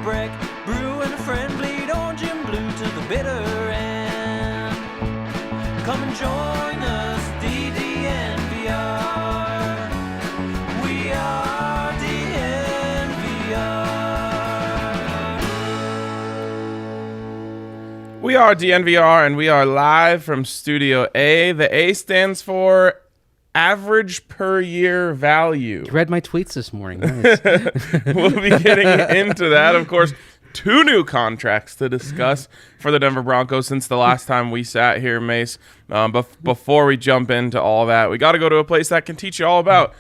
break. Brew and a friend bleed orange and blue to the bitter end. Come and join us, DNVR. We are DNVR. We are DNVR, and we are live from Studio A. The A stands for average per year value. You read my tweets this morning. Nice. We'll be getting into that. Of course, 2 new contracts to discuss for the Denver Broncos since the last time we sat here, Mace. But before we jump into all that, we got to go to a place that can teach you all about,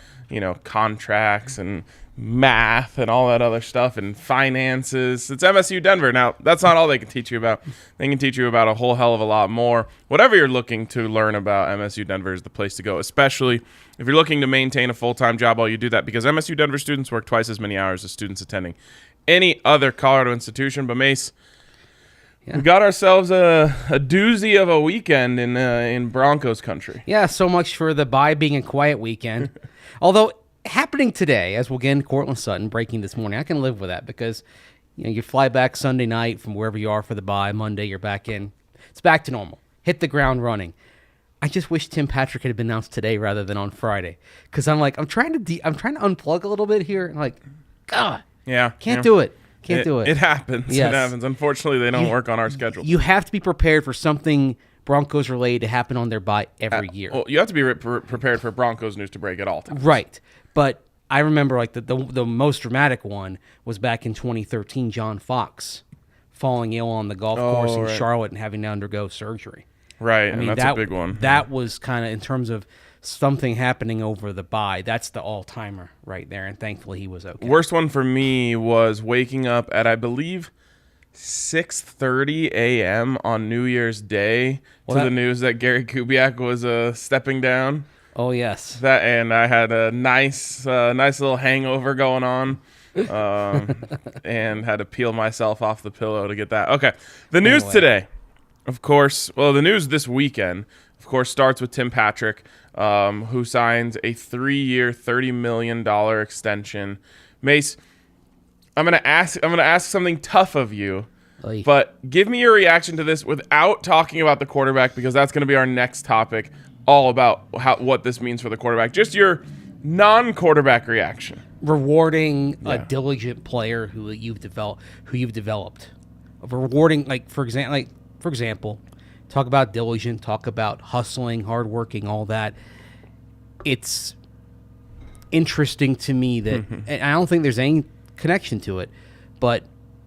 contracts and math and all that other stuff and finances. It's MSU Denver. Now, that's not all they can teach you about. They can teach you about a whole hell of a lot more. Whatever you're looking to learn about, MSU Denver is the place to go, especially if you're looking to maintain a full-time job while you do that, because MSU Denver students work twice as many hours as students attending any other Colorado institution. But Mace, we got ourselves a doozy of a weekend in Broncos country. Yeah, so much for the bye being a quiet weekend. Although happening today, as we'll get into Courtland Sutton breaking this morning, I can live with that because you fly back Sunday night from wherever you are for the bye. Monday you're back in. It's back to normal. Hit the ground running. I just wish Tim Patrick had been announced today rather than on Friday, because I'm trying to unplug a little bit here. And God, can't do it. Can't do it. It happens. Yes. It happens. Unfortunately, they don't work on our schedule. You have to be prepared for something Broncos related to happen on their bye every year. Well, you have to be prepared for Broncos news to break at all times. Right. But I remember the most dramatic one was back in 2013, John Fox falling ill on the golf course in Charlotte and having to undergo surgery. Right, and that's a big one. That was kind of, in terms of something happening over the bye, that's the all-timer right there, and thankfully he was okay. Worst one for me was waking up at, I believe, 6:30 a.m. on New Year's Day to the news that Gary Kubiak was stepping down. Oh, yes. And I had a nice little hangover going on, and had to peel myself off the pillow to get that. Okay, the news today, of course. Well, the news this weekend, of course, starts with Tim Patrick, who signs a 3-year, $30 million extension. Mace, I'm gonna ask something tough of you, but give me your reaction to this without talking about the quarterback, because that's going to be our next topic, all about what this means for the quarterback. Just your non-quarterback reaction. Rewarding a diligent player who you've developed. Rewarding, for example, talk about diligent, talk about hustling, hardworking, all that. It's interesting to me that, and I don't think there's any connection to it, but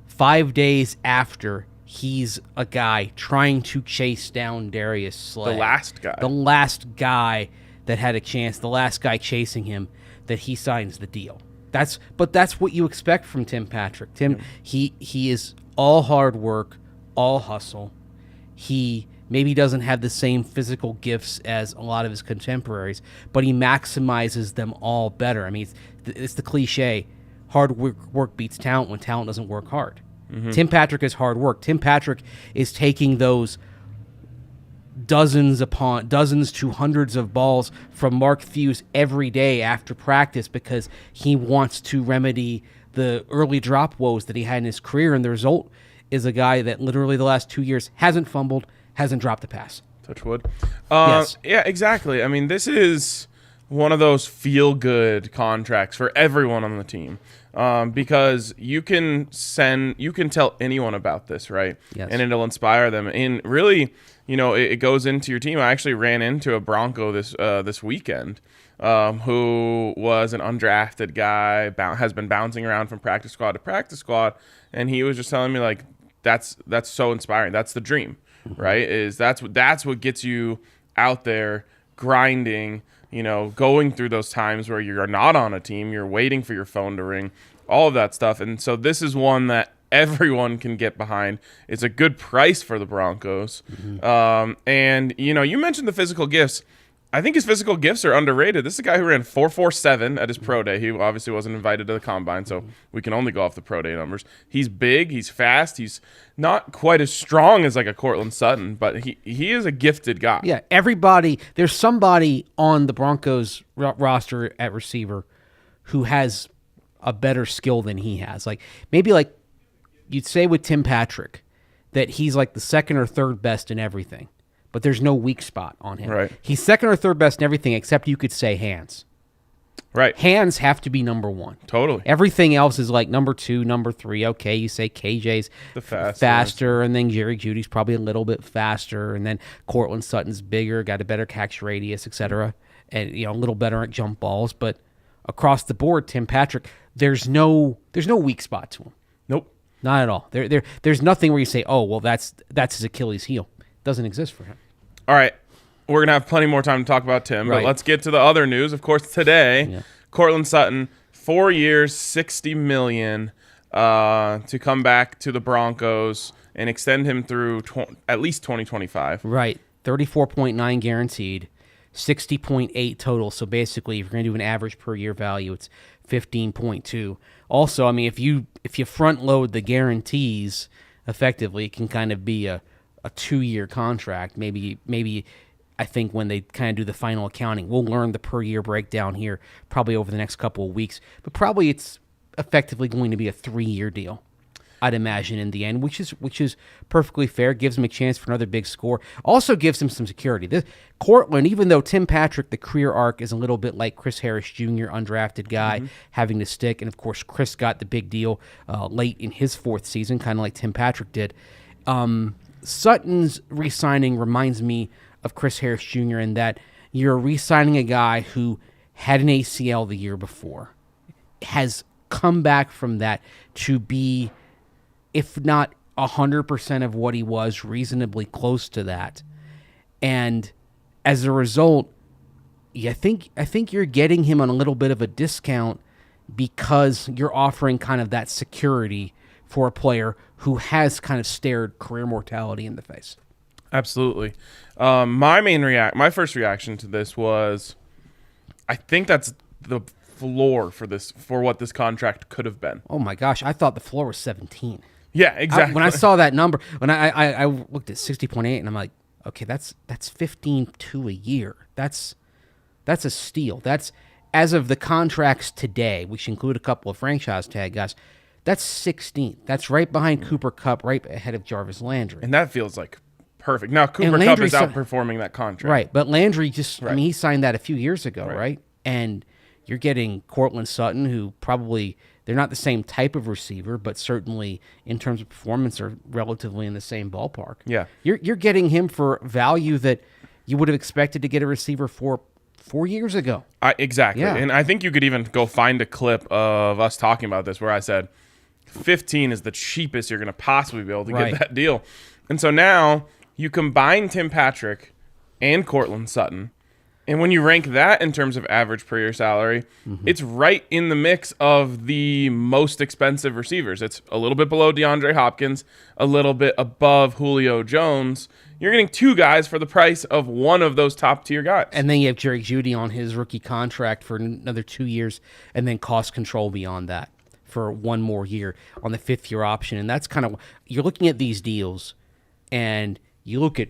5 days after he's a guy trying to chase down Darius Slay, the last guy that had a chance, the last guy chasing him, that he signs the deal. That's what you expect from Tim Patrick. He is all hard work, all hustle. He maybe doesn't have the same physical gifts as a lot of his contemporaries, but he maximizes them all better. I mean, it's the cliche, hard work beats talent when talent doesn't work hard. Tim Patrick is hard work. Tim Patrick is taking those dozens to hundreds of balls from Mark Thews every day after practice because he wants to remedy the early drop woes that he had in his career, and the result is a guy that literally the last 2 years hasn't fumbled, hasn't dropped a pass. Touch wood. Yes. Yeah, exactly. I mean, this is one of those feel-good contracts for everyone on the team, because you can tell anyone about this, right? Yes. And it'll inspire them. And really, it goes into your team. I actually ran into a Bronco this weekend, who was an undrafted guy, has been bouncing around from practice squad to practice squad, and he was just telling me that's so inspiring. That's the dream, right? That's what gets you out there grinding, going through those times where you're not on a team, you're waiting for your phone to ring, all of that stuff. And so this is one that everyone can get behind. It's a good price for the Broncos. And, you mentioned the physical gifts. I think his physical gifts are underrated. This is a guy who ran 4.47 at his pro day. He obviously wasn't invited to the combine, so we can only go off the pro day numbers. He's big. He's fast. He's not quite as strong as a Courtland Sutton, but he is a gifted guy. Yeah, there's somebody on the Broncos roster at receiver who has a better skill than he has. Maybe you'd say with Tim Patrick that he's like the second or third best in everything, but there's no weak spot on him. Right. He's second or third best in everything except you could say hands. Right. Hands have to be number one. Totally. Everything else is like number two, number three. Okay, you say KJ's the faster, and then Jerry Judy's probably a little bit faster, and then Courtland Sutton's bigger, got a better catch radius, etc., and a little better at jump balls. But across the board, Tim Patrick, there's no weak spot to him. Nope. Not at all. There's nothing where you say, oh, well, that's his Achilles heel. It doesn't exist for him. All right. We're going to have plenty more time to talk about Tim, Right. but let's get to the other news. Of course, today, Courtland Sutton, 4 years, $60 million to come back to the Broncos and extend him through at least 2025. Right. 34.9 guaranteed, 60.8 total. So basically, if you're going to do an average per year value, it's 15.2. Also, I mean, if you front load the guarantees effectively, it can kind of be a 2-year contract. Maybe I think when they kind of do the final accounting, we'll learn the per year breakdown here probably over the next couple of weeks. But probably it's effectively going to be a 3-year deal, I'd imagine, in the end, which is perfectly fair. Gives him a chance for another big score. Also gives him some security. Courtland, even though Tim Patrick, the career arc is a little bit like Chris Harris Jr., undrafted guy, having to stick. And, of course, Chris got the big deal late in his 4th season, kind of like Tim Patrick did. Sutton's re-signing reminds me of Chris Harris Jr. in that you're re-signing a guy who had an ACL the year before, has come back from that to be, if not 100% of what he was, reasonably close to that. And as a result, I think you're getting him on a little bit of a discount because you're offering kind of that security for a player who has kind of stared career mortality in the face. Absolutely. My first reaction to this was, I think that's the floor for what this contract could have been. Oh my gosh, I thought the floor was 17. Yeah, exactly. When I saw that number, when I looked at 60.8, and I'm like, okay, that's 15.2 a year. That's a steal. That's, as of the contracts today, which include a couple of franchise tag guys, that's 16th. That's right behind Cooper Kupp, right ahead of Jarvis Landry. And that feels like perfect. Now, Cooper Kupp is outperforming that contract. Right, but Landry I mean, he signed that a few years ago, right? And you're getting Courtland Sutton, who probably, they're not the same type of receiver, but certainly in terms of performance are relatively in the same ballpark. Yeah. You're getting him for value that you would have expected to get a receiver for 4 years ago. Exactly. Yeah. And I think you could even go find a clip of us talking about this where I said 15 is the cheapest you're going to possibly be able to get that deal. And so now you combine Tim Patrick and Courtland Sutton, and when you rank that in terms of average per year salary, it's right in the mix of the most expensive receivers. It's a little bit below DeAndre Hopkins, a little bit above Julio Jones. You're getting 2 guys for the price of one of those top tier guys. And then you have Jerry Jeudy on his rookie contract for another 2 years, and then cost control beyond that for 1 more year on the 5th year option. And that's kind of, you're looking at these deals, and you look at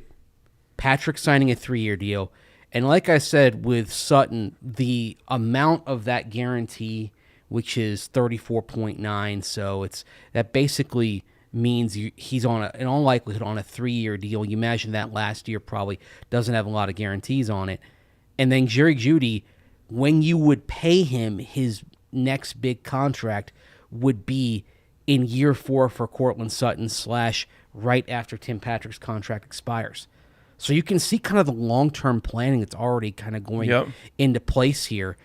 Patrick signing a 3-year deal. And like I said, with Sutton, the amount of that guarantee, which is 34.9, so that basically means he's in all likelihood on a 3-year deal. You imagine that last year probably doesn't have a lot of guarantees on it. And then Jerry Jeudy, when you would pay him his next big contract, would be in year 4 for Courtland Sutton / right after Tim Patrick's contract expires. So you can see kind of the long-term planning that's already kind of going into place here.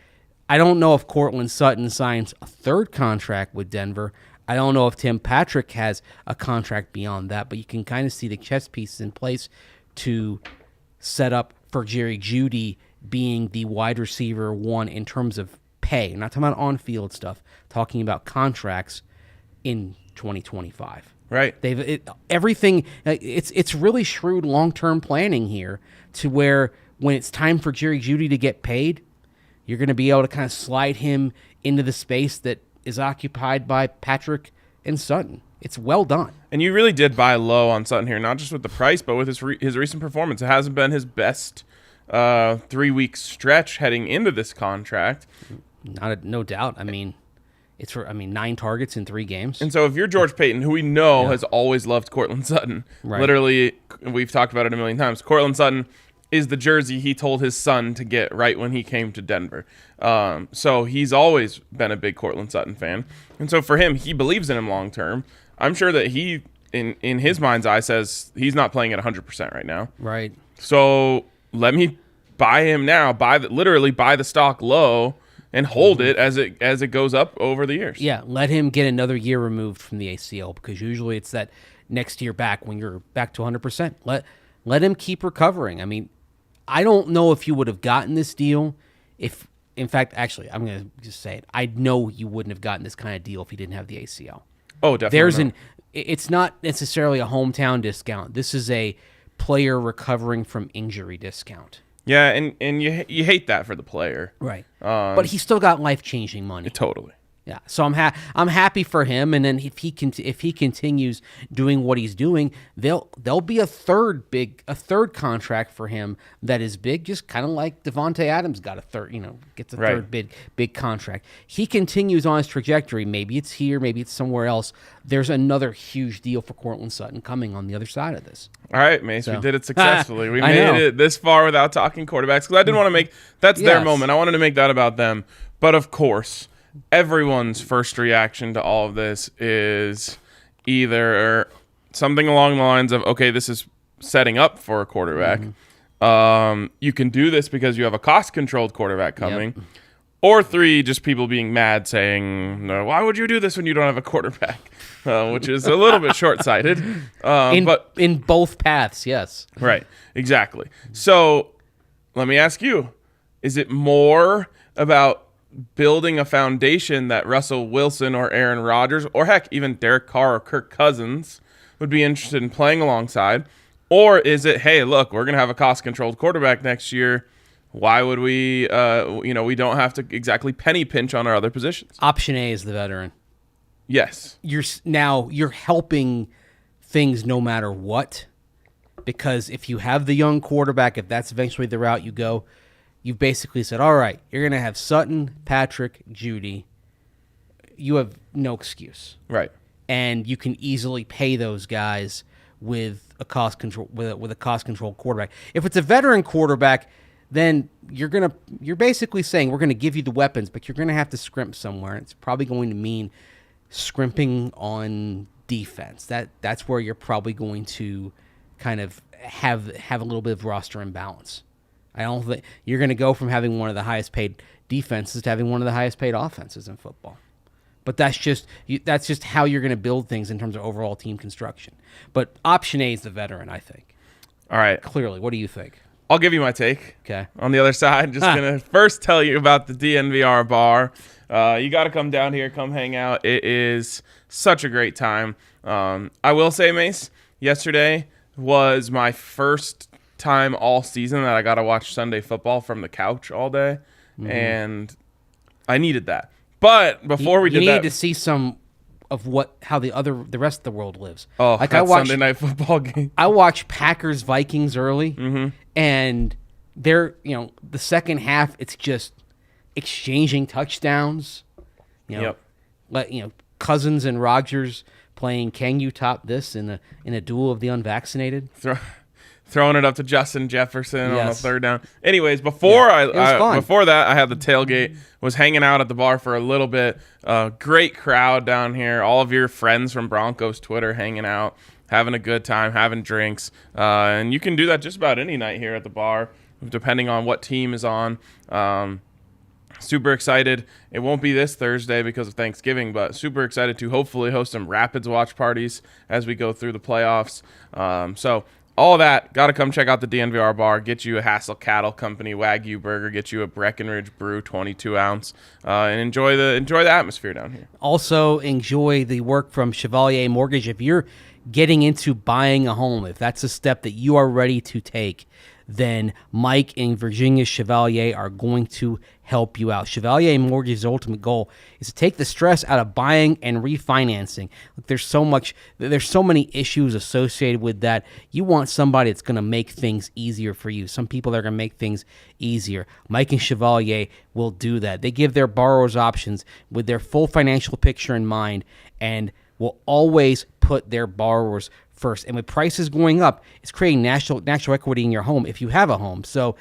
I don't know if Courtland Sutton signs a 3rd contract with Denver. I don't know if Tim Patrick has a contract beyond that, but you can kind of see the chess pieces in place to set up for Jerry Jeudy being the wide receiver 1 in terms of pay. I'm not talking about on-field stuff, talking about contracts in 2025. Right. Everything. It's really shrewd long-term planning here, to where when it's time for Jerry Jeudy to get paid, you're going to be able to kind of slide him into the space that is occupied by Patrick and Sutton. It's well done. And you really did buy low on Sutton here, not just with the price, but with his recent performance. It hasn't been his best 3-week stretch heading into this contract. No doubt. I mean, It's for 9 targets in 3 games. And so if you're George Payton, who we know has always loved Courtland Sutton, literally, we've talked about it a million times. Courtland Sutton is the jersey he told his son to get right when he came to Denver. So he's always been a big Courtland Sutton fan. And so for him, he believes in him long term. I'm sure that he, in his mind's eye, says he's not playing at 100% right now. Right. So let me buy him now, literally buy the stock low and hold it as it goes up over the years. Yeah, let him get another year removed from the ACL, because usually it's that next year back when you're back to 100%. Let him keep recovering. I don't know if you would have gotten this deal if, in fact, actually, I'm going to just say it. I know you wouldn't have gotten this kind of deal if he didn't have the ACL. Oh, definitely. It's not necessarily a hometown discount. This is a player recovering from injury discount. Yeah, and you hate that for the player. Right. But he still got life-changing money. Totally. Yeah, so I'm happy for him, and then if he continues doing what he's doing, there'll be a third contract for him that is big, just kind of like Devontae Adams got gets a third big contract. He continues on his trajectory. Maybe it's here, maybe it's somewhere else. There's another huge deal for Courtland Sutton coming on the other side of this. All right, Mace, we did it successfully. We made it this far without talking quarterbacks, because I didn't want to make their moment. I wanted to make that about them, but of course, everyone's first reaction to all of this is either something along the lines of, okay, this is setting up for a quarterback. You can do this because you have a cost-controlled quarterback coming. Yep. Or 3, just people being mad saying, no, why would you do this when you don't have a quarterback? Which is a little bit short-sighted. But in both paths, yes. Right, exactly. So let me ask you, is it more about building a foundation that Russell Wilson or Aaron Rodgers, or heck, even Derek Carr or Kirk Cousins would be interested in playing alongside? Or is it, hey, look, we're going to have a cost-controlled quarterback next year. Why would we, we don't have to exactly penny pinch on our other positions? Option A is the veteran. Yes. You're helping things no matter what, because if you have the young quarterback, if that's eventually the route you go, you've basically said, all right, you're going to have Sutton, Patrick, Judy. You have no excuse. Right. And you can easily pay those guys with a cost control with a cost control quarterback. If it's a veteran quarterback, then you're basically saying we're going to give you the weapons, but you're going to have to scrimp somewhere. It's probably going to mean scrimping on defense. That's where you're probably going to kind of have a little bit of roster imbalance. I don't think you're going to go from having one of the highest paid defenses to having one of the highest paid offenses in football. But that's just how you're going to build things in terms of overall team construction. But option A is the veteran, I think. All right. Clearly. What do you think? I'll give you my take. Okay. On the other side, just going to first tell you about the DNVR bar. You got to come down here, come hang out. It is such a great time. I will say, Mace, yesterday was my first time all season that I got to watch Sunday football from the couch all day, and I needed that. But before we did that, you needed to see some of how the rest of the world lives. Oh, like that Sunday night football game. I watched Packers Vikings early, and they're the second half. It's just exchanging touchdowns. Cousins and Rodgers playing. Can you top this in a duel of the unvaccinated? Throwing it up to Justin Jefferson on the third down. Anyways, before that, I had the tailgate, was hanging out at the bar for a little bit. Great crowd down here. All of your friends from Broncos Twitter hanging out, having a good time, having drinks. And you can do that just about any night here at the bar, depending on what team is on. Super excited. It won't be this Thursday because of Thanksgiving, but super excited to hopefully host some Rapids watch parties as we go through the playoffs. So all that, got to come check out the DNVR bar, get you a Hassel Cattle Company Wagyu burger, get you a Breckenridge Brew 22 ounce, and enjoy the atmosphere down here. Also enjoy the work from Chevalier Mortgage. If you're getting into buying a home, if that's a step that you are ready to take, then Mike and Virginia Chevalier are going to help you out. Chevalier Mortgage's ultimate goal is to take the stress out of buying and refinancing. Look, there's so many issues associated with that. You want somebody that's going to make things easier for you. Some people are going to make things easier. Mike and Chevalier will do that. They give their borrowers options with their full financial picture in mind, and will always put their borrowers first. And with prices going up, it's creating natural equity in your home if you have a home. So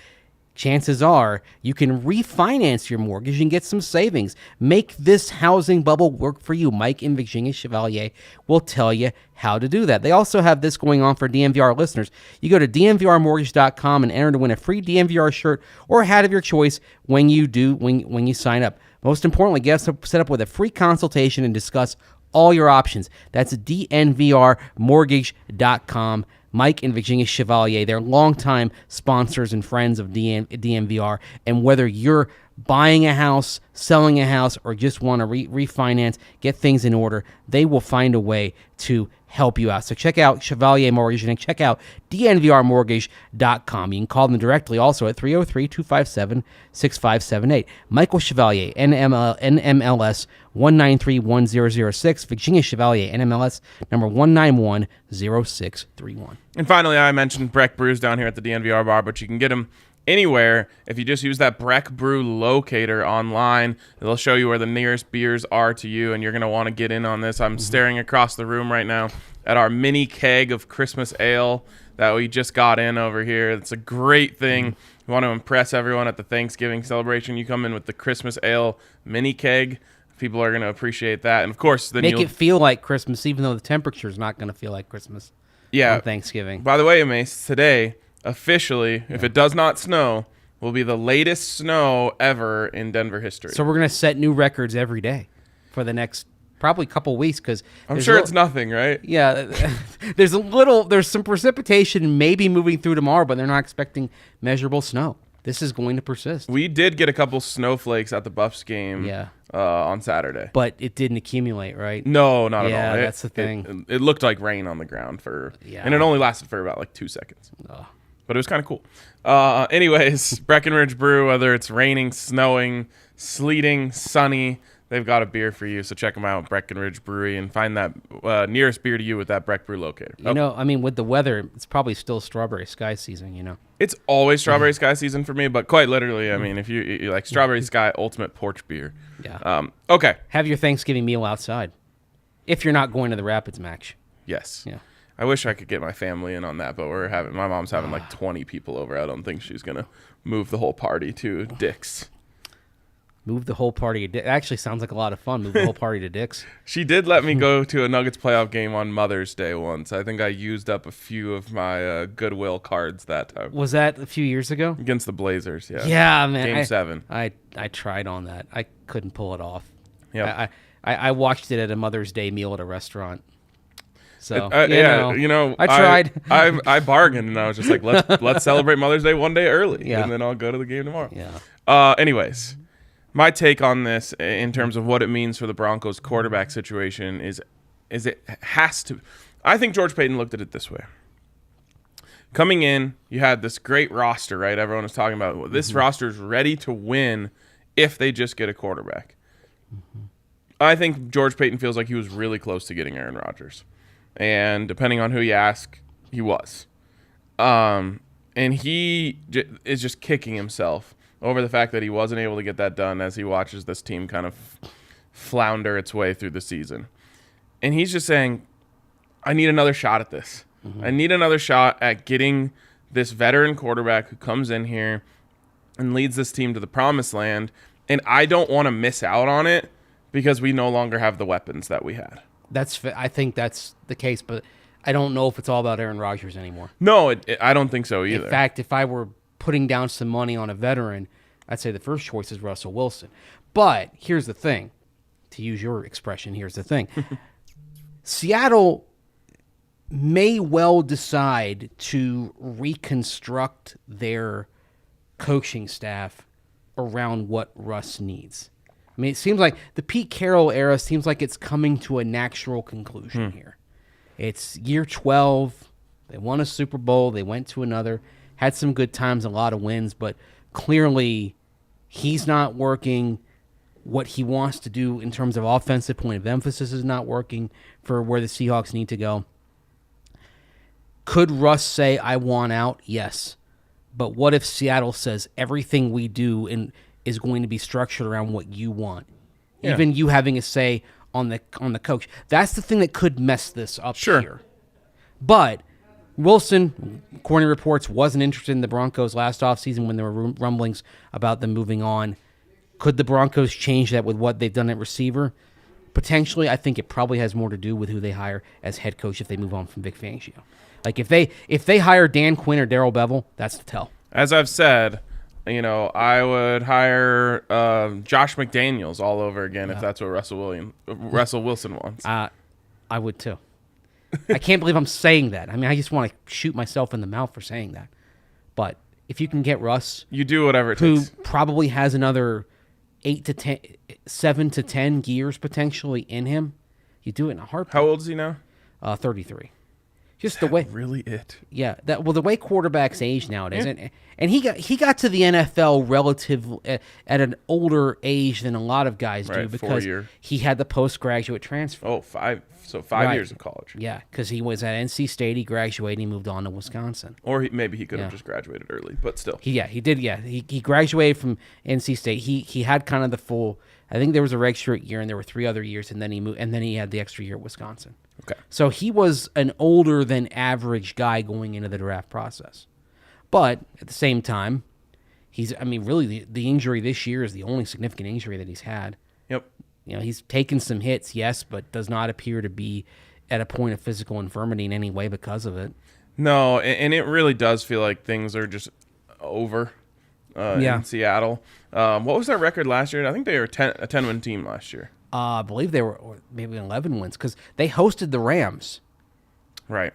chances are you can refinance your mortgage and get some savings. Make this housing bubble work for you. Mike and Virginia Chevalier will tell you how to do that. They also have this going on for DNVR listeners. You go to DNVRmortgage.com and enter to win a free DNVR shirt or a hat of your choice when you sign up. Most importantly, get set up with a free consultation and discuss all your options. That's DNVRmortgage.com. Mike and Virginia Chevalier, they're longtime sponsors and friends of DNVR. And whether you're buying a house, selling a house, or just want to refinance, get things in order, they will find a way to help you out. So check out Chevalier Mortgage and check out DNVRmortgage.com. You can call them directly also at 303-257-6578. Michael Chevalier, NMLS 1931006. Virginia Chevalier, NMLS number 1910631. And finally, I mentioned Breck Brews down here at the DNVR bar, but you can get them anywhere if you just use that Breck Brew locator online. It'll show you where the nearest beers are to you, and you're going to want to get in on this. I'm staring across the room right now at our mini keg of Christmas ale that we just got in over here. It's a great thing. You want to impress everyone at the Thanksgiving celebration. You come in with the Christmas ale mini keg. People are going to appreciate that. And, of course, then make it feel like Christmas, even though the temperature is not going to feel like Christmas on Thanksgiving. By the way, Mace, today, officially, if it does not snow, will be the latest snow ever in Denver history. So we're going to set new records every day for the next probably couple weeks, because I'm sure it's nothing, right? Yeah, there's some precipitation maybe moving through tomorrow, but they're not expecting measurable snow. This is going to persist. We did get a couple snowflakes at the Buffs game on Saturday. But it didn't accumulate, right? No, not at all. Yeah, that's the thing. It looked like rain on the ground and it only lasted for about like 2 seconds. But it was kind of cool. Anyways, Breckenridge Brew, whether it's raining, snowing, sleeting, sunny, they've got a beer for you. So check them out, Breckenridge Brewery, and find that nearest beer to you with that Breck Brew locator. With the weather, it's probably still strawberry sky season, It's always strawberry sky season for me, but quite literally, if you like strawberry sky ultimate porch beer. Yeah. Okay. Have your Thanksgiving meal outside if you're not going to the Rapids match. Yes. Yeah. I wish I could get my family in on that, but my mom's having like 20 people over. I don't think she's going to move the whole party to Dick's. Move the whole party. It actually sounds like a lot of fun. Move the whole party to Dick's. She did let me go to a Nuggets playoff game on Mother's Day once. I think I used up a few of my Goodwill cards that time. Was that a few years ago? Against the Blazers, yeah. Yeah, man. Game 7. I tried on that. I couldn't pull it off. Yeah. I watched it at a Mother's Day meal at a restaurant. So I tried. I bargained, and I was just like, let's celebrate Mother's Day one day early, and then I'll go to the game tomorrow. Yeah. Anyways, my take on this in terms of what it means for the Broncos quarterback situation is it has to. I think George Paton looked at it this way. Coming in, you had this great roster, right? Everyone was talking about this roster is ready to win if they just get a quarterback. I think George Paton feels like he was really close to getting Aaron Rodgers. And depending on who you ask, he was. And he is just kicking himself over the fact that he wasn't able to get that done as he watches this team kind of flounder its way through the season. And he's just saying, I need another shot at this. I need another shot at getting this veteran quarterback who comes in here and leads this team to the promised land. And I don't want to miss out on it because we no longer have the weapons that we had. I think that's the case, but I don't know if it's all about Aaron Rodgers anymore. No, I don't think so either. In fact, if I were putting down some money on a veteran, I'd say the first choice is Russell Wilson. But here's the thing. To use your expression, here's the thing. Seattle may well decide to reconstruct their coaching staff around what Russ needs. I mean, it seems like the Pete Carroll era seems like it's coming to a natural conclusion here. It's year 12. They won a Super Bowl. They went to another. had some good times, a lot of wins, but clearly he's not working. What he wants to do in terms of offensive point of emphasis is not working for where the Seahawks need to go. Could Russ say, I want out? Yes. But what if Seattle says everything we do is going to be structured around what you want? Yeah. Even you having a say on the coach. That's the thing that could mess this up here. But Wilson, according to reports, wasn't interested in the Broncos last offseason when there were rumblings about them moving on. Could the Broncos change that with what they've done at receiver? Potentially. I think it probably has more to do with who they hire as head coach if they move on from Vic Fangio. Like if they hire Dan Quinn or Darrell Bevell, that's the tell. As I've said, I would hire Josh McDaniels all over again if that's what Russell Wilson wants. I would too. I can't believe I'm saying that. I mean, I just want to shoot myself in the mouth for saying that. But if you can get Russ, you do whatever it takes. Who probably has another 7 to 10 years potentially in him, you do it in a heartbeat. How old is he now? 33. Just the way, really it. Yeah, the way quarterbacks age nowadays, and he got to the NFL at an older age than a lot of guys do because he had the postgraduate transfer. Oh, 5 years in college. Yeah, because he was at NC State, he graduated, he moved on to Wisconsin. Or maybe he could have just graduated early, but still. He did. He graduated from NC State. He had kind of the full. I think there was a redshirt year, and there were 3 other years, and then he moved, and then he had the extra year at Wisconsin. Okay. So he was an older than average guy going into the draft process. But at the same time, really the injury this year is the only significant injury that he's had. Yep. He's taken some hits, yes, but does not appear to be at a point of physical infirmity in any way because of it. No, and it really does feel like things are just over in Seattle. What was their record last year? I think they were a 10-win team last year. I believe they were maybe 11 wins because they hosted the Rams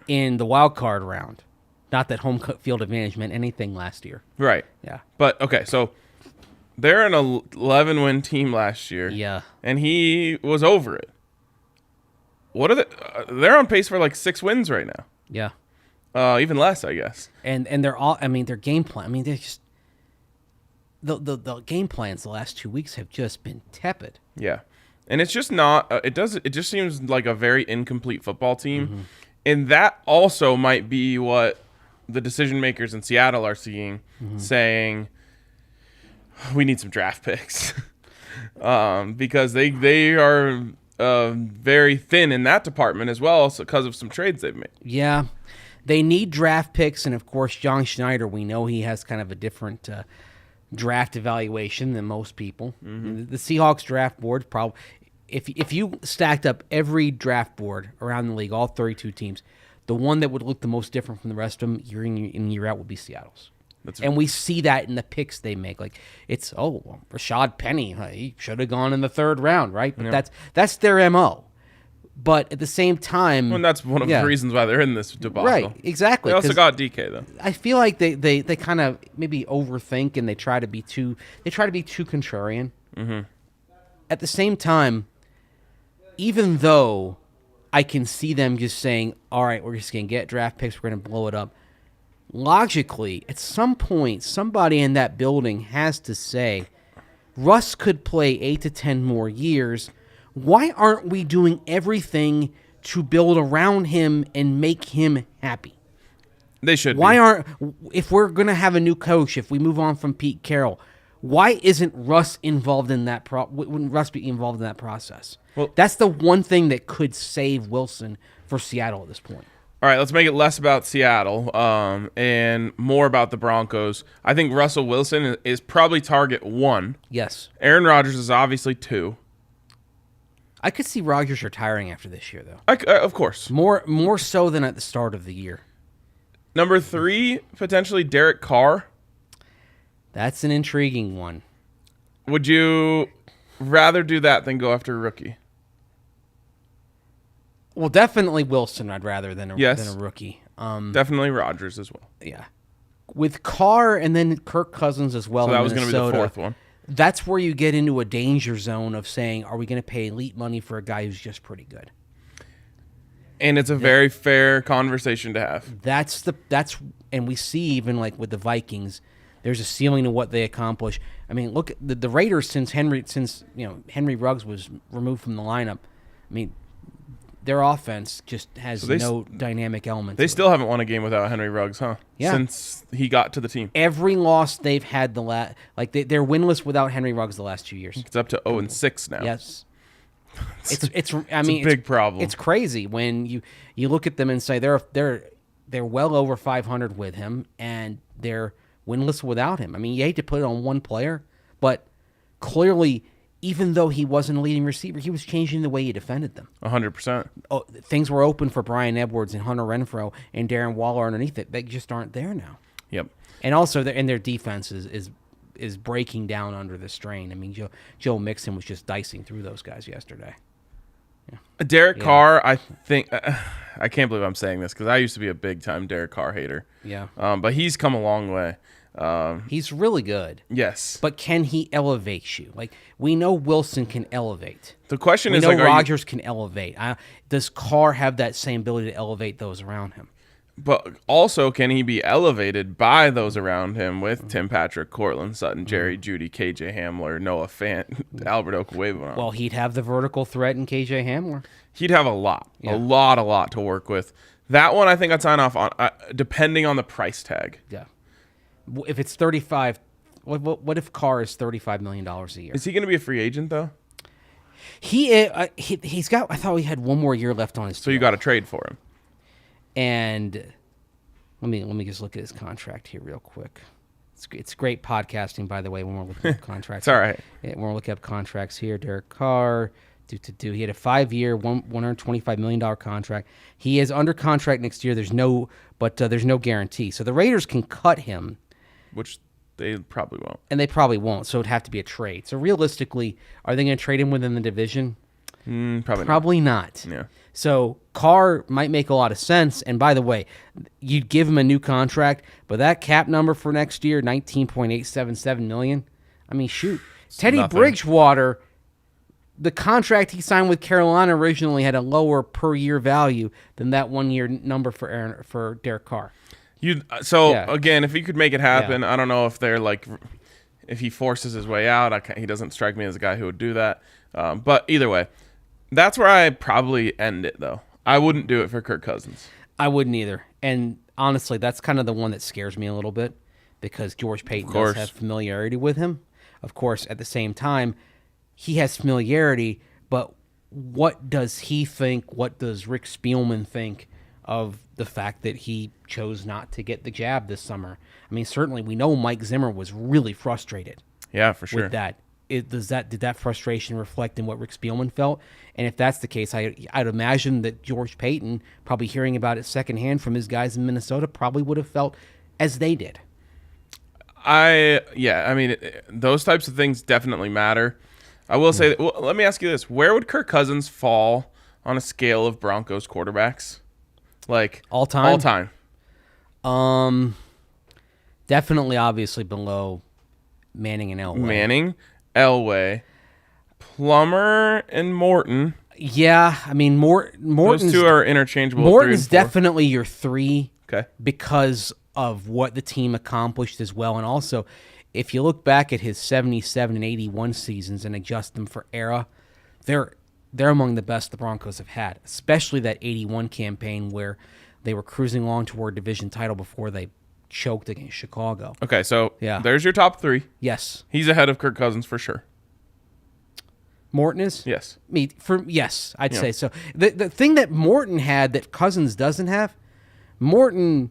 in the wild card round. Not that home field advantage meant anything last year. Right. Yeah. But, okay, so they're an 11-win team last year. Yeah. And he was over it. What are they're on pace for like 6 wins right now. Yeah. Even less, I guess. And they're all, their game plan, they're just, the game plans the last 2 weeks have just been tepid. Yeah. And it's just not. It just seems like a very incomplete football team, and that also might be what the decision makers in Seattle are seeing, saying we need some draft picks, because they are very thin in that department as well, because of some trades they've made. Yeah, they need draft picks, and of course, John Schneider. We know he has kind of a different draft evaluation than most people. The Seahawks draft board probably. If you stacked up every draft board around the league, all 32 teams, the one that would look the most different from the rest of them year in and year out would be Seattle's. And we see that in the picks they make. Like it's Rashad Penny, he should have gone in the 3rd round, right? But that's their MO. But at the same time, and that's one of the reasons why they're in this debacle. Right, exactly. They also got DK though. I feel like they kind of maybe overthink and they try to be too contrarian. At the same time, even though I can see them just saying, all right, we're just going to get draft picks, we're going to blow it up. Logically, at some point, somebody in that building has to say, Russ could play 8 to 10 more years. Why aren't we doing everything to build around him and make him happy? They should if we're going to have a new coach, if we move on from Pete Carroll, why isn't Russ involved in that? Wouldn't Russ be involved in that process? Well, that's the one thing that could save Wilson for Seattle at this point. All right, let's make it less about Seattle and more about the Broncos. I think Russell Wilson is probably target 1. Yes. Aaron Rodgers is obviously 2. I could see Rodgers retiring after this year, though. Of course. More so than at the start of the year. Number 3, potentially Derek Carr. That's an intriguing one. Would you rather do that than go after a rookie? Well, definitely Wilson I'd rather than a rookie. Definitely Rodgers as well. Yeah. With Carr and then Kirk Cousins as well. So that was going to be the 4th one. That's where you get into a danger zone of saying, are we going to pay elite money for a guy who's just pretty good? And it's a very fair conversation to have. And we see even like with the Vikings, there's a ceiling to what they accomplish. I mean, look at the Raiders since Henry Ruggs was removed from the lineup. I mean, their offense just has no dynamic element. They still haven't won a game without Henry Ruggs, huh? Yeah. Since he got to the team. Every loss they've had they're winless without Henry Ruggs the last 2 years. It's up to 0-6 now. Yes. It's a big problem. It's crazy when you look at them and say they're well over 500 with him and they're winless without him. I mean, you hate to put it on one player, but clearly, even though he wasn't a leading receiver, he was changing the way he defended them. 100%. Oh, things were open for Brian Edwards and Hunter Renfrow and Darren Waller underneath it. They just aren't there now. Yep. And also, their defense is breaking down under the strain. I mean, Joe Mixon was just dicing through those guys yesterday. Yeah. Derek Carr, I think I can't believe I'm saying this because I used to be a big time Derek Carr hater. Yeah. But he's come a long way. He's really good. Yes. But can he elevate you? Like, we know Wilson can elevate. The question is, we know Rodgers can elevate. Does Carr have that same ability to elevate those around him? But also, can he be elevated by those around him with Tim Patrick, Courtland Sutton, Jerry Jeudy, KJ Hamler, Noah Fant, Albert Okwuegbunam? Well, he'd have the vertical threat in KJ Hamler. He'd have a lot to work with. That one I think I'd sign off on, depending on the price tag. Yeah. If it's 35, what if Carr is $35 million a year? Is he going to be a free agent though? He's got. I thought he had one more year left on his. So you got to trade for him. And let me just look at his contract here real quick. It's great podcasting, by the way, when we're looking at contracts. It's all right. When we're looking at contracts here, Derek Carr. He had a 5-year, $125 million contract. He is under contract next year. There's no guarantee. So the Raiders can cut him, which they probably won't. And they probably won't. So it'd have to be a trade. So realistically, are they going to trade him within the division? Probably not. Yeah. So Carr might make a lot of sense. And by the way, you'd give him a new contract, but that cap number for next year, $19.877 million. I mean, shoot, Teddy Bridgewater. The contract he signed with Carolina originally had a lower per year value than that 1 year number for Derek Carr. Again, if he could make it happen, I don't know if they're if he forces his way out. He doesn't strike me as a guy who would do that. But either way, that's where I probably end it though. I wouldn't do it for Kirk Cousins. I wouldn't either. And honestly, that's kind of the one that scares me a little bit because George Payton does have familiarity with him. Of course, at the same time, he has familiarity, but what does he think? What does Rick Spielman think of the fact that he chose not to get the jab this summer? I mean, certainly we know Mike Zimmer was really frustrated. Yeah, for sure. With that. Did that frustration reflect in what Rick Spielman felt? And if that's the case, I'd imagine that George Payton, probably hearing about it secondhand from his guys in Minnesota, probably would have felt as they did. I mean, those types of things definitely matter. I will say, let me ask you this. Where would Kirk Cousins fall on a scale of Broncos quarterbacks? Like, all time? All time. Definitely, obviously, below Manning and Elway. Manning, Elway, Plummer, and Morton. Yeah, I mean, Morton's... Those two are interchangeable. Morton's definitely your 3. Okay. Because of what the team accomplished as well. And also... if you look back at his 77 and 81 seasons and adjust them for era, they're among the best the Broncos have had, especially that 81 campaign where they were cruising along toward division title before they choked against Chicago. Okay, so there's your top 3. Yes. He's ahead of Kirk Cousins for sure. Morton is? Yes. Yes, I'd say so. The thing that Morton had that Cousins doesn't have, Morton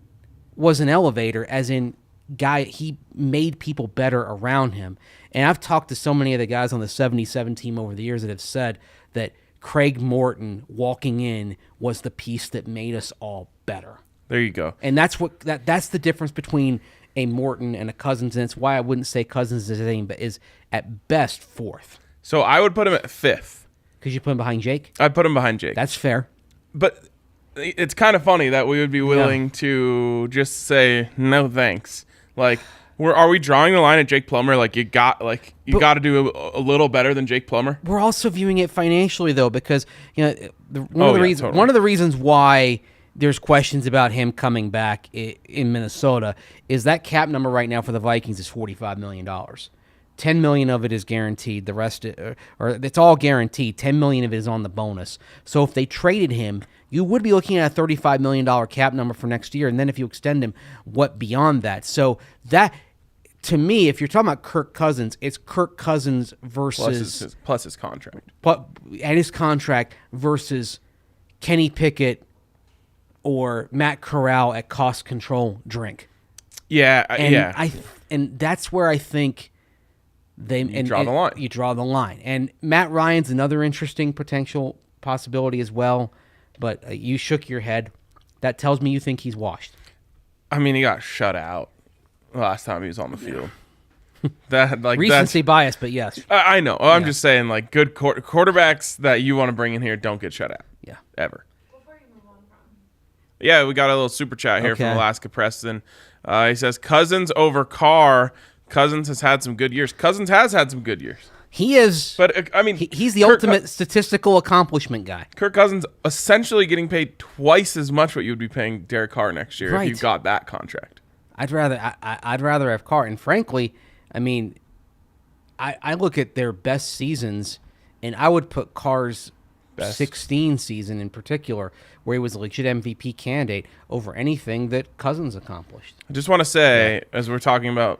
was an elevator, as in guy, he made people better around him. And I've talked to so many of the guys on the 77 team over the years that have said that Craig Morton walking in was the piece that made us all better. There you go. And that's the difference between a Morton and a Cousins, and it's why I wouldn't say Cousins is at best 4th. So I would put him at 5th. Because you put him behind Jake? I'd put him behind Jake. That's fair. But it's kind of funny that we would be willing to just say no thanks. Like, Are we drawing the line at Jake Plummer? Like you got to do a little better than Jake Plummer. We're also viewing it financially though, because one of the reasons why there's questions about him coming back in Minnesota is that cap number right now for the Vikings is $45 million. $10 million of it is guaranteed. The rest, or it's all guaranteed. $10 million of it is on the bonus. So if they traded him, you would be looking at a $35 million cap number for next year. And then if you extend him, what beyond that? So that, to me, if you're talking about Kirk Cousins, it's Kirk Cousins versus plus his contract, and his contract versus Kenny Pickett or Matt Corral at cost control drink. Yeah, and that's where I think you draw the line. You draw the line, and Matt Ryan's another interesting potential possibility as well. But you shook your head. That tells me you think he's washed. I mean, he got shut out last time he was on the field. Recency bias, but yes. I know. I'm just saying, like, good quarterbacks that you want to bring in here don't get shut out. Yeah. Ever. Before you move on from. Yeah, we got a little super chat here from Alaska Preston. He says, Cousins over Carr. Cousins has had some good years. Cousins has had some good years. He is. But, I mean, he's the ultimate statistical accomplishment guy. Kirk Cousins essentially getting paid twice as much what you would be paying Derek Carr next year if you got that contract. I'd rather have Carr. And frankly, I mean, I look at their best seasons, and I would put Carr's 16 season in particular, where he was a legit MVP candidate, over anything that Cousins accomplished. I just want to say, as we're talking about,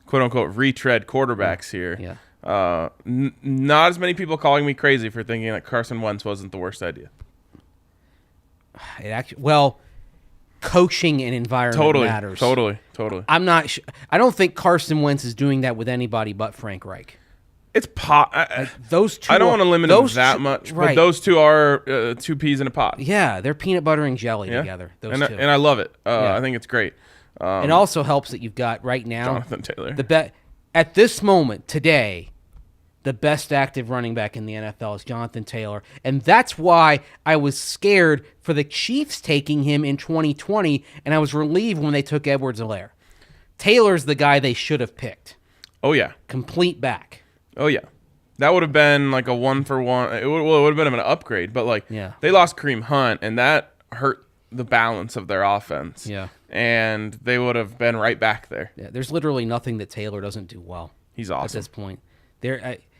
quote-unquote retread quarterbacks here, not as many people calling me crazy for thinking that Carson Wentz wasn't the worst idea. Coaching and environment matters. Totally. I'm not. I don't think Carson Wentz is doing that with anybody but Frank Reich. It's those two. I don't want to limit them that much, but those two are two peas in a pod. Yeah, they're peanut butter and jelly together. Those two, and I love it. I think it's great. It also helps that you've got right now Jonathan Taylor. At this moment today, the best active running back in the NFL is Jonathan Taylor, and that's why I was scared for the Chiefs taking him in 2020, and I was relieved when they took Edwards-Helaire. Taylor's the guy they should have picked. Oh yeah, complete back. Oh yeah, that would have been like a 1-for-1. It would have been an upgrade, but they lost Kareem Hunt, and that hurt the balance of their offense. Yeah, and they would have been right back there. Yeah, there's literally nothing that Taylor doesn't do well. He's awesome at this point.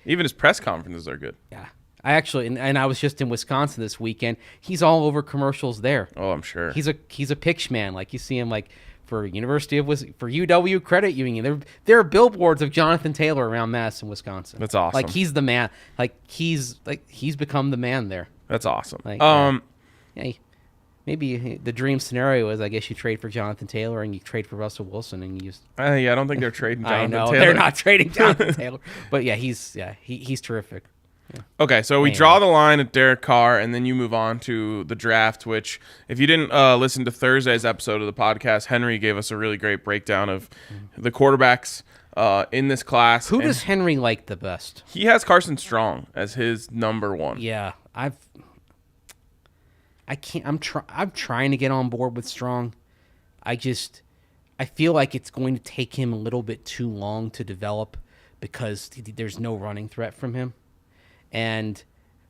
Even his press conferences are good. Yeah, I actually, and I was just in Wisconsin this weekend. He's all over commercials there. Oh, I'm sure. He's a pitch man. Like you see him for for UW Credit Union. There are billboards of Jonathan Taylor around Madison, Wisconsin. That's awesome. Like he's the man. He's become the man there. That's awesome. Maybe the dream scenario is, I guess, you trade for Jonathan Taylor and you trade for Russell Wilson and you just. I don't think they're trading Jonathan Taylor. They're not trading Jonathan Taylor. But yeah, he's terrific. Yeah. Okay, so we draw the line at Derek Carr, and then you move on to the draft, which, if you didn't listen to Thursday's episode of the podcast, Henry gave us a really great breakdown of the quarterbacks in this class. Who does Henry like the best? He has Carson Strong as his number one. Yeah, I'm trying to get on board with Strong. I feel like it's going to take him a little bit too long to develop because there's no running threat from him. And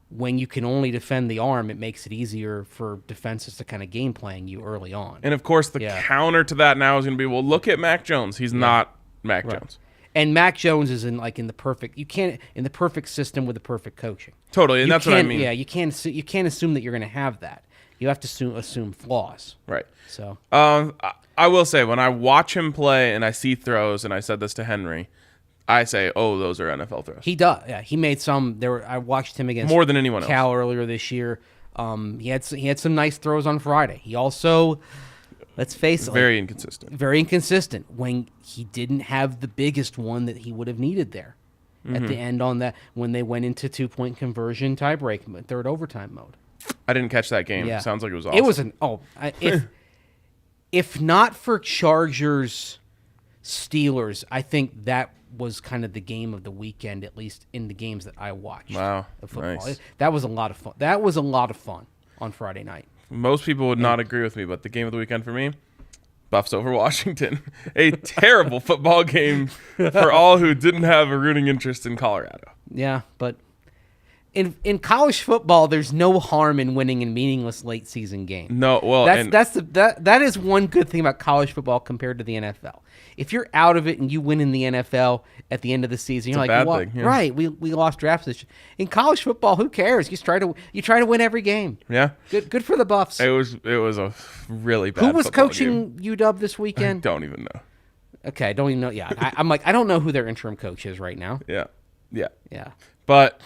when you can only defend the arm, it makes it easier for defenses to kind of game plan you early on. And, of course, the counter to that now is going to be, well, look at Mac Jones. He's not Mac Jones. And Mac Jones is in the perfect system with the perfect coaching. Totally, and that's what I mean. Yeah, you can't assume that you're going to have that. You have to assume flaws. Right. So I will say, when I watch him play and I see throws, and I said this to Henry, I say, oh, those are NFL throws. He does. Yeah, he made some. I watched him against more than anyone Cal earlier this year. He had some nice throws on Friday. He also, let's face it, very inconsistent. Very inconsistent when he didn't have the biggest one that he would have needed there at the end on that when they went into 2-point conversion tiebreak third overtime mode. I didn't catch that game. Yeah. Sounds like it was awesome. It was if not for Chargers Steelers, I think that was kind of the game of the weekend, at least in the games that I watched. Wow, of football. Nice. That was a lot of fun. That was a lot of fun on Friday night. Most people would not agree with me, but the game of the weekend for me, Buffs over Washington. A terrible football game for all who didn't have a rooting interest in Colorado. Yeah, but in college football, there's no harm in winning a meaningless late season game. No, well, that is one good thing about college football compared to the NFL. If you're out of it and you win in the NFL at the end of the season, you're like, well, thing, yeah. Right, we lost draft position. In college football, who cares? You try to win every game. Yeah, good for the Buffs. It was a really bad. Who was football coaching game. UW this weekend? I don't even know. Okay, I don't even know. Yeah, I'm like, I don't know who their interim coach is right now. Yeah. But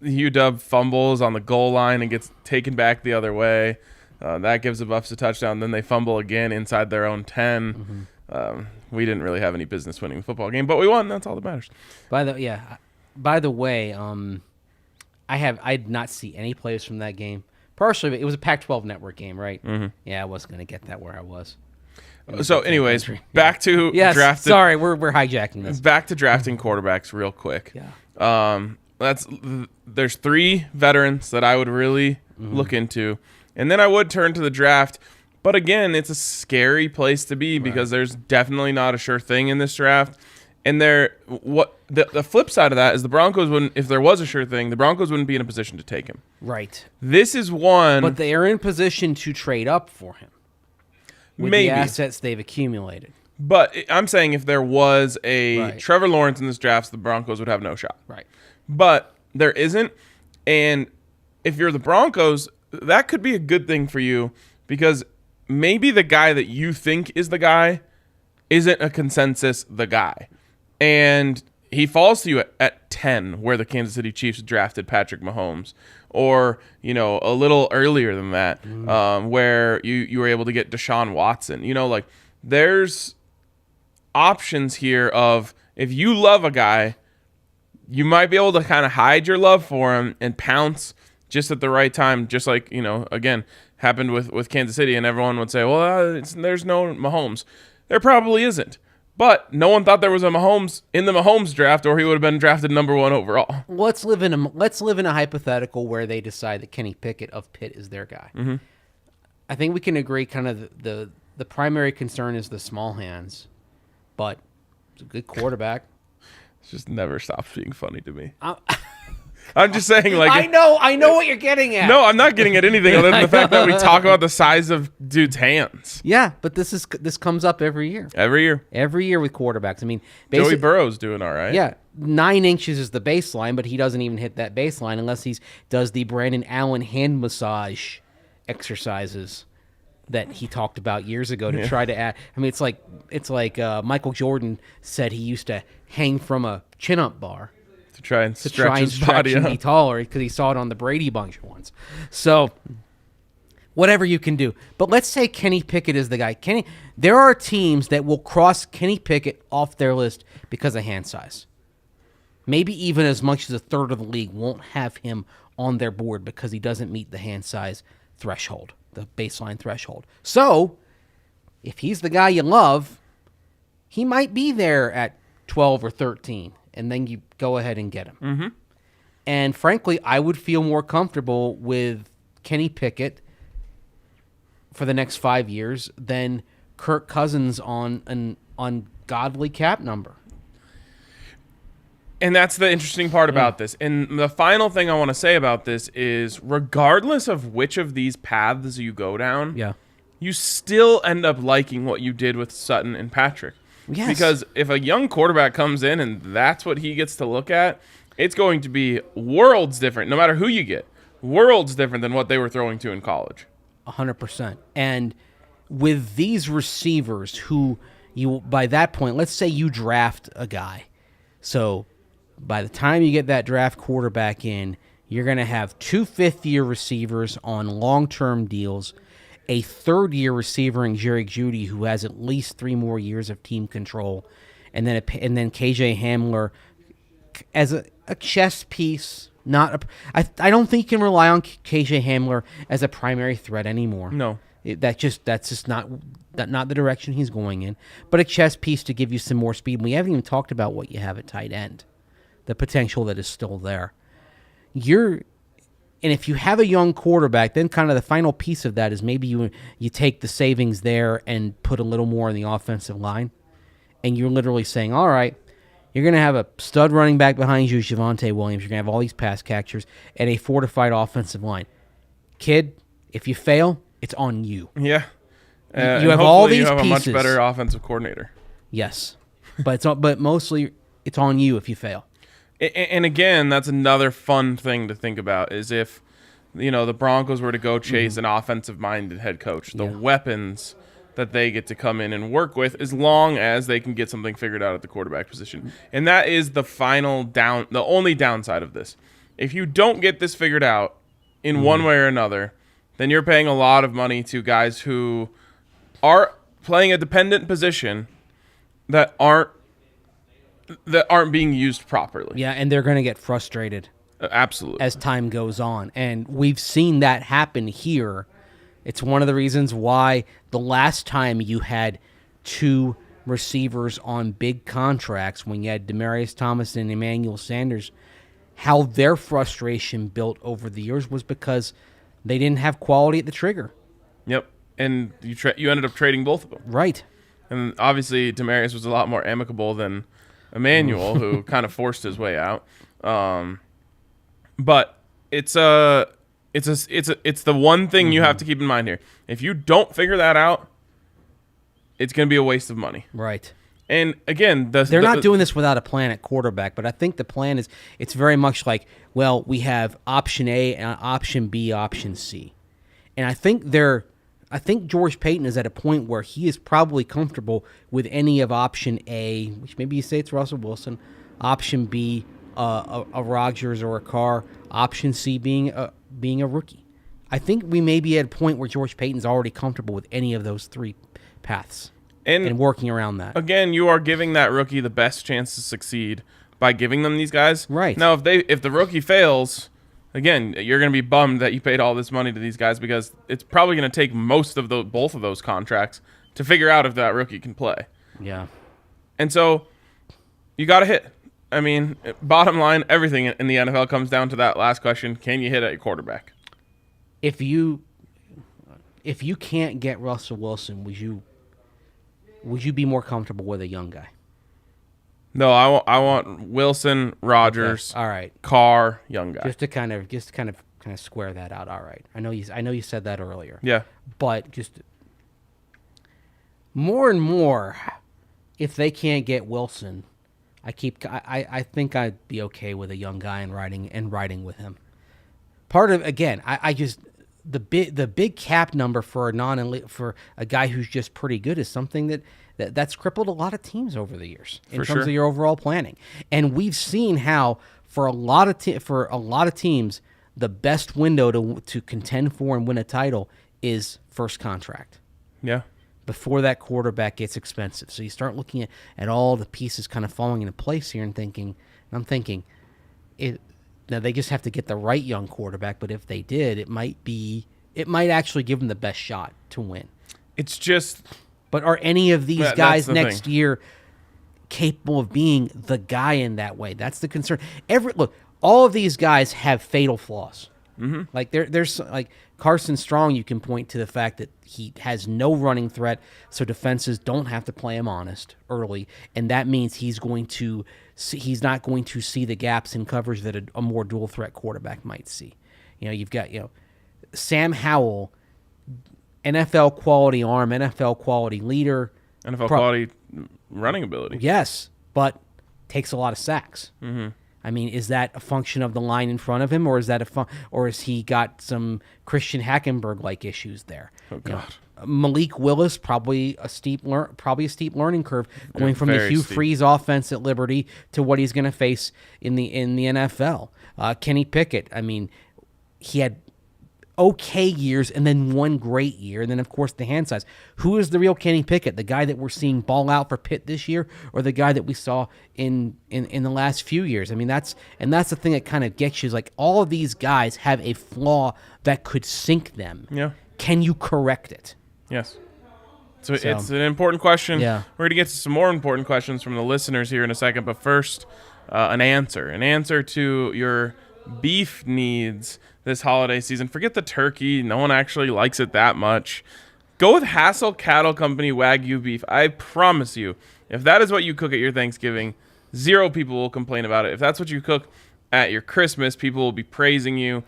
UW fumbles on the goal line and gets taken back the other way. That gives the Buffs a touchdown. Then they fumble again inside their own 10. Mm-hmm. We didn't really have any business winning the football game, but we won. That's all that matters. By the way, I did not see any plays from that game. Partially, it was a Pac-12 network game, right? Mm-hmm. Yeah, I wasn't going to get that where I was. So, anyways, back to drafted. Sorry, we're hijacking this. Back to drafting quarterbacks real quick. Yeah. There's 3 veterans that I would really look into, and then I would turn to the draft. But again, it's a scary place to be because there's definitely not a sure thing in this draft. And the flip side of that is the Broncos wouldn't, if there was a sure thing, the Broncos wouldn't be in a position to take him. Right. This is one. But they are in position to trade up for him with maybe the assets they've accumulated. But I'm saying if there was a Right. Trevor Lawrence in this draft, the Broncos would have no shot. Right. But there isn't. And if you're the Broncos, that could be a good thing for you because maybe the guy that you think is the guy isn't a consensus the guy. And he falls to you at 10, where the Kansas City Chiefs drafted Patrick Mahomes. Or, a little earlier than that, where you were able to get Deshaun Watson. Like there's options here of if you love a guy, you might be able to kind of hide your love for him and pounce just at the right time, just like, again, happened with Kansas City, and everyone would say, well, there's no Mahomes. There probably isn't. But no one thought there was a Mahomes in the Mahomes draft, or he would have been drafted number 1 overall. Let's live in a hypothetical where they decide that Kenny Pickett of Pitt is their guy. Mm-hmm. I think we can agree kind of the primary concern is the small hands, but it's a good quarterback. It just never stops being funny to me. I'm just saying, like, I know what you're getting at. No, I'm not getting at anything other than the fact that we talk about the size of dudes' hands. Yeah, but this comes up every year. Every year with quarterbacks. I mean, Joey Burrow's doing all right. Yeah, 9 inches is the baseline, but he doesn't even hit that baseline unless he does the Brandon Allen hand massage exercises that he talked about years ago to try to add. I mean, it's like Michael Jordan said he used to hang from a chin-up bar. To try and stretch his body and up. Be taller because he saw it on the Brady Bunch once. So whatever you can do. But let's say Kenny Pickett is the guy. There are teams that will cross Kenny Pickett off their list because of hand size. Maybe even as much as a third of the league won't have him on their board because he doesn't meet the hand size threshold, the baseline threshold. So if he's the guy you love, he might be there at 12 or 13. And then you go ahead and get him. Mm-hmm. And frankly, I would feel more comfortable with Kenny Pickett for the next 5 years than Kirk Cousins on an ungodly cap number. And that's the interesting part about this. And the final thing I want to say about this is regardless of which of these paths you go down, you still end up liking what you did with Sutton and Patrick. Yes. Because if a young quarterback comes in and that's what he gets to look at, it's going to be worlds different, no matter who you get. Worlds different than what they were throwing to in college. 100%. And with these receivers who by that point, let's say you draft a guy. So by the time you get that draft quarterback in, you're going to have 2 fifth-year receivers on long-term deals, a third-year receiver in Jerry Jeudy who has at least 3 more years of team control, and then KJ Hamler as a chess piece. I don't think you can rely on KJ Hamler as a primary threat anymore. No, that's just not the direction he's going in. But a chess piece to give you some more speed. We haven't even talked about what you have at tight end, the potential that is still there. if you have a young quarterback, then kind of the final piece of that is maybe you take the savings there and put a little more in the offensive line, and you're literally saying, all right, you're going to have a stud running back behind you, Javonte Williams. You're going to have all these pass catchers and a fortified offensive line. Kid, if you fail, it's on you. Yeah. You have all these pieces. You have pieces. a much better offensive coordinator. Yes. But mostly it's on you if you fail. And again, that's another fun thing to think about is if, the Broncos were to go chase an offensive-minded head coach, the weapons that they get to come in and work with as long as they can get something figured out at the quarterback position. And that is the only downside of this. If you don't get this figured out in one way or another, then you're paying a lot of money to guys who are playing a dependent position that aren't being used properly. Yeah, and they're going to get frustrated. Absolutely. As time goes on. And we've seen that happen here. It's one of the reasons why the last time you had two receivers on big contracts, when you had Demaryius Thomas and Emmanuel Sanders, how their frustration built over the years was because they didn't have quality at the trigger. Yep. And you ended up trading both of them. Right. And obviously Demaryius was a lot more amicable than Emmanuel, who kind of forced his way out. But it's the one thing you have to keep in mind here. If you don't figure that out, it's going to be a waste of money. Right. And again, they're not doing this without a plan at quarterback, but I think the plan is it's very much like, well, we have option A and option B, option C. And I think George Payton is at a point where he is probably comfortable with any of option A, which maybe you say it's Russell Wilson, option B, a Rodgers or a Carr, option C being a rookie. I think we may be at a point where George Payton's already comfortable with any of those three paths and working around that. Again, you are giving that rookie the best chance to succeed by giving them these guys. Right. Now, if the rookie fails, again, you're going to be bummed that you paid all this money to these guys because it's probably going to take both of those contracts to figure out if that rookie can play. Yeah. And so you got to hit. I mean, bottom line, everything in the NFL comes down to that last question: can you hit at your quarterback? If you can't get Russell Wilson, would you be more comfortable with a young guy? No, I want Wilson, Rodgers, okay. All right, Carr, young guy. Just to kind of square that out. All right, I know you said that earlier. Yeah, but just more and more, if they can't get Wilson, I think I'd be okay with a young guy and riding with him. Part of the big cap number for a guy who's just pretty good is something that's crippled a lot of teams over the years in terms of your overall planning. And we've seen how for a lot of teams, the best window to contend for and win a title is first contract. Yeah. Before that quarterback gets expensive. So you start looking at all the pieces kind of falling into place here and I'm thinking, now they just have to get the right young quarterback, but if they did, it might actually give them the best shot to win. It's just... But are any of these guys next year capable of being the guy in that way? That's the concern. Look, all of these guys have fatal flaws. Mm-hmm. Like there's like Carson Strong, you can point to the fact that he has no running threat, so defenses don't have to play him honest early, and that means he's not going to see the gaps in coverage that a more dual threat quarterback might see. You've got Sam Howell, NFL quality arm, NFL quality leader, NFL quality running ability. Yes, but takes a lot of sacks. Mm-hmm. I mean, is that a function of the line in front of him, or is that or has he got some Christian Hackenberg-like issues there? Oh God. Malik Willis, probably a steep learning curve going from the Hugh Freeze offense at Liberty to what he's going to face in the NFL. Kenny Pickett, I mean, he had okay years and then one great year, and then of course the hand size. Who is the real Kenny Pickett? The guy that we're seeing ball out for Pitt this year, or the guy that we saw in the last few years? I mean, that's the thing that kind of gets you, is like all of these guys have a flaw that could sink them. Yeah. Can you correct it? Yes. So it's an important question. Yeah. We're going to get to some more important questions from the listeners here in a second, but first, an answer to your beef needs this holiday season, forget the turkey. No one actually likes it that much. Go with Hassel Cattle Company Wagyu beef. I promise you, if that is what you cook at your Thanksgiving, 0 people will complain about it. If that's what you cook at your Christmas, people will be praising you.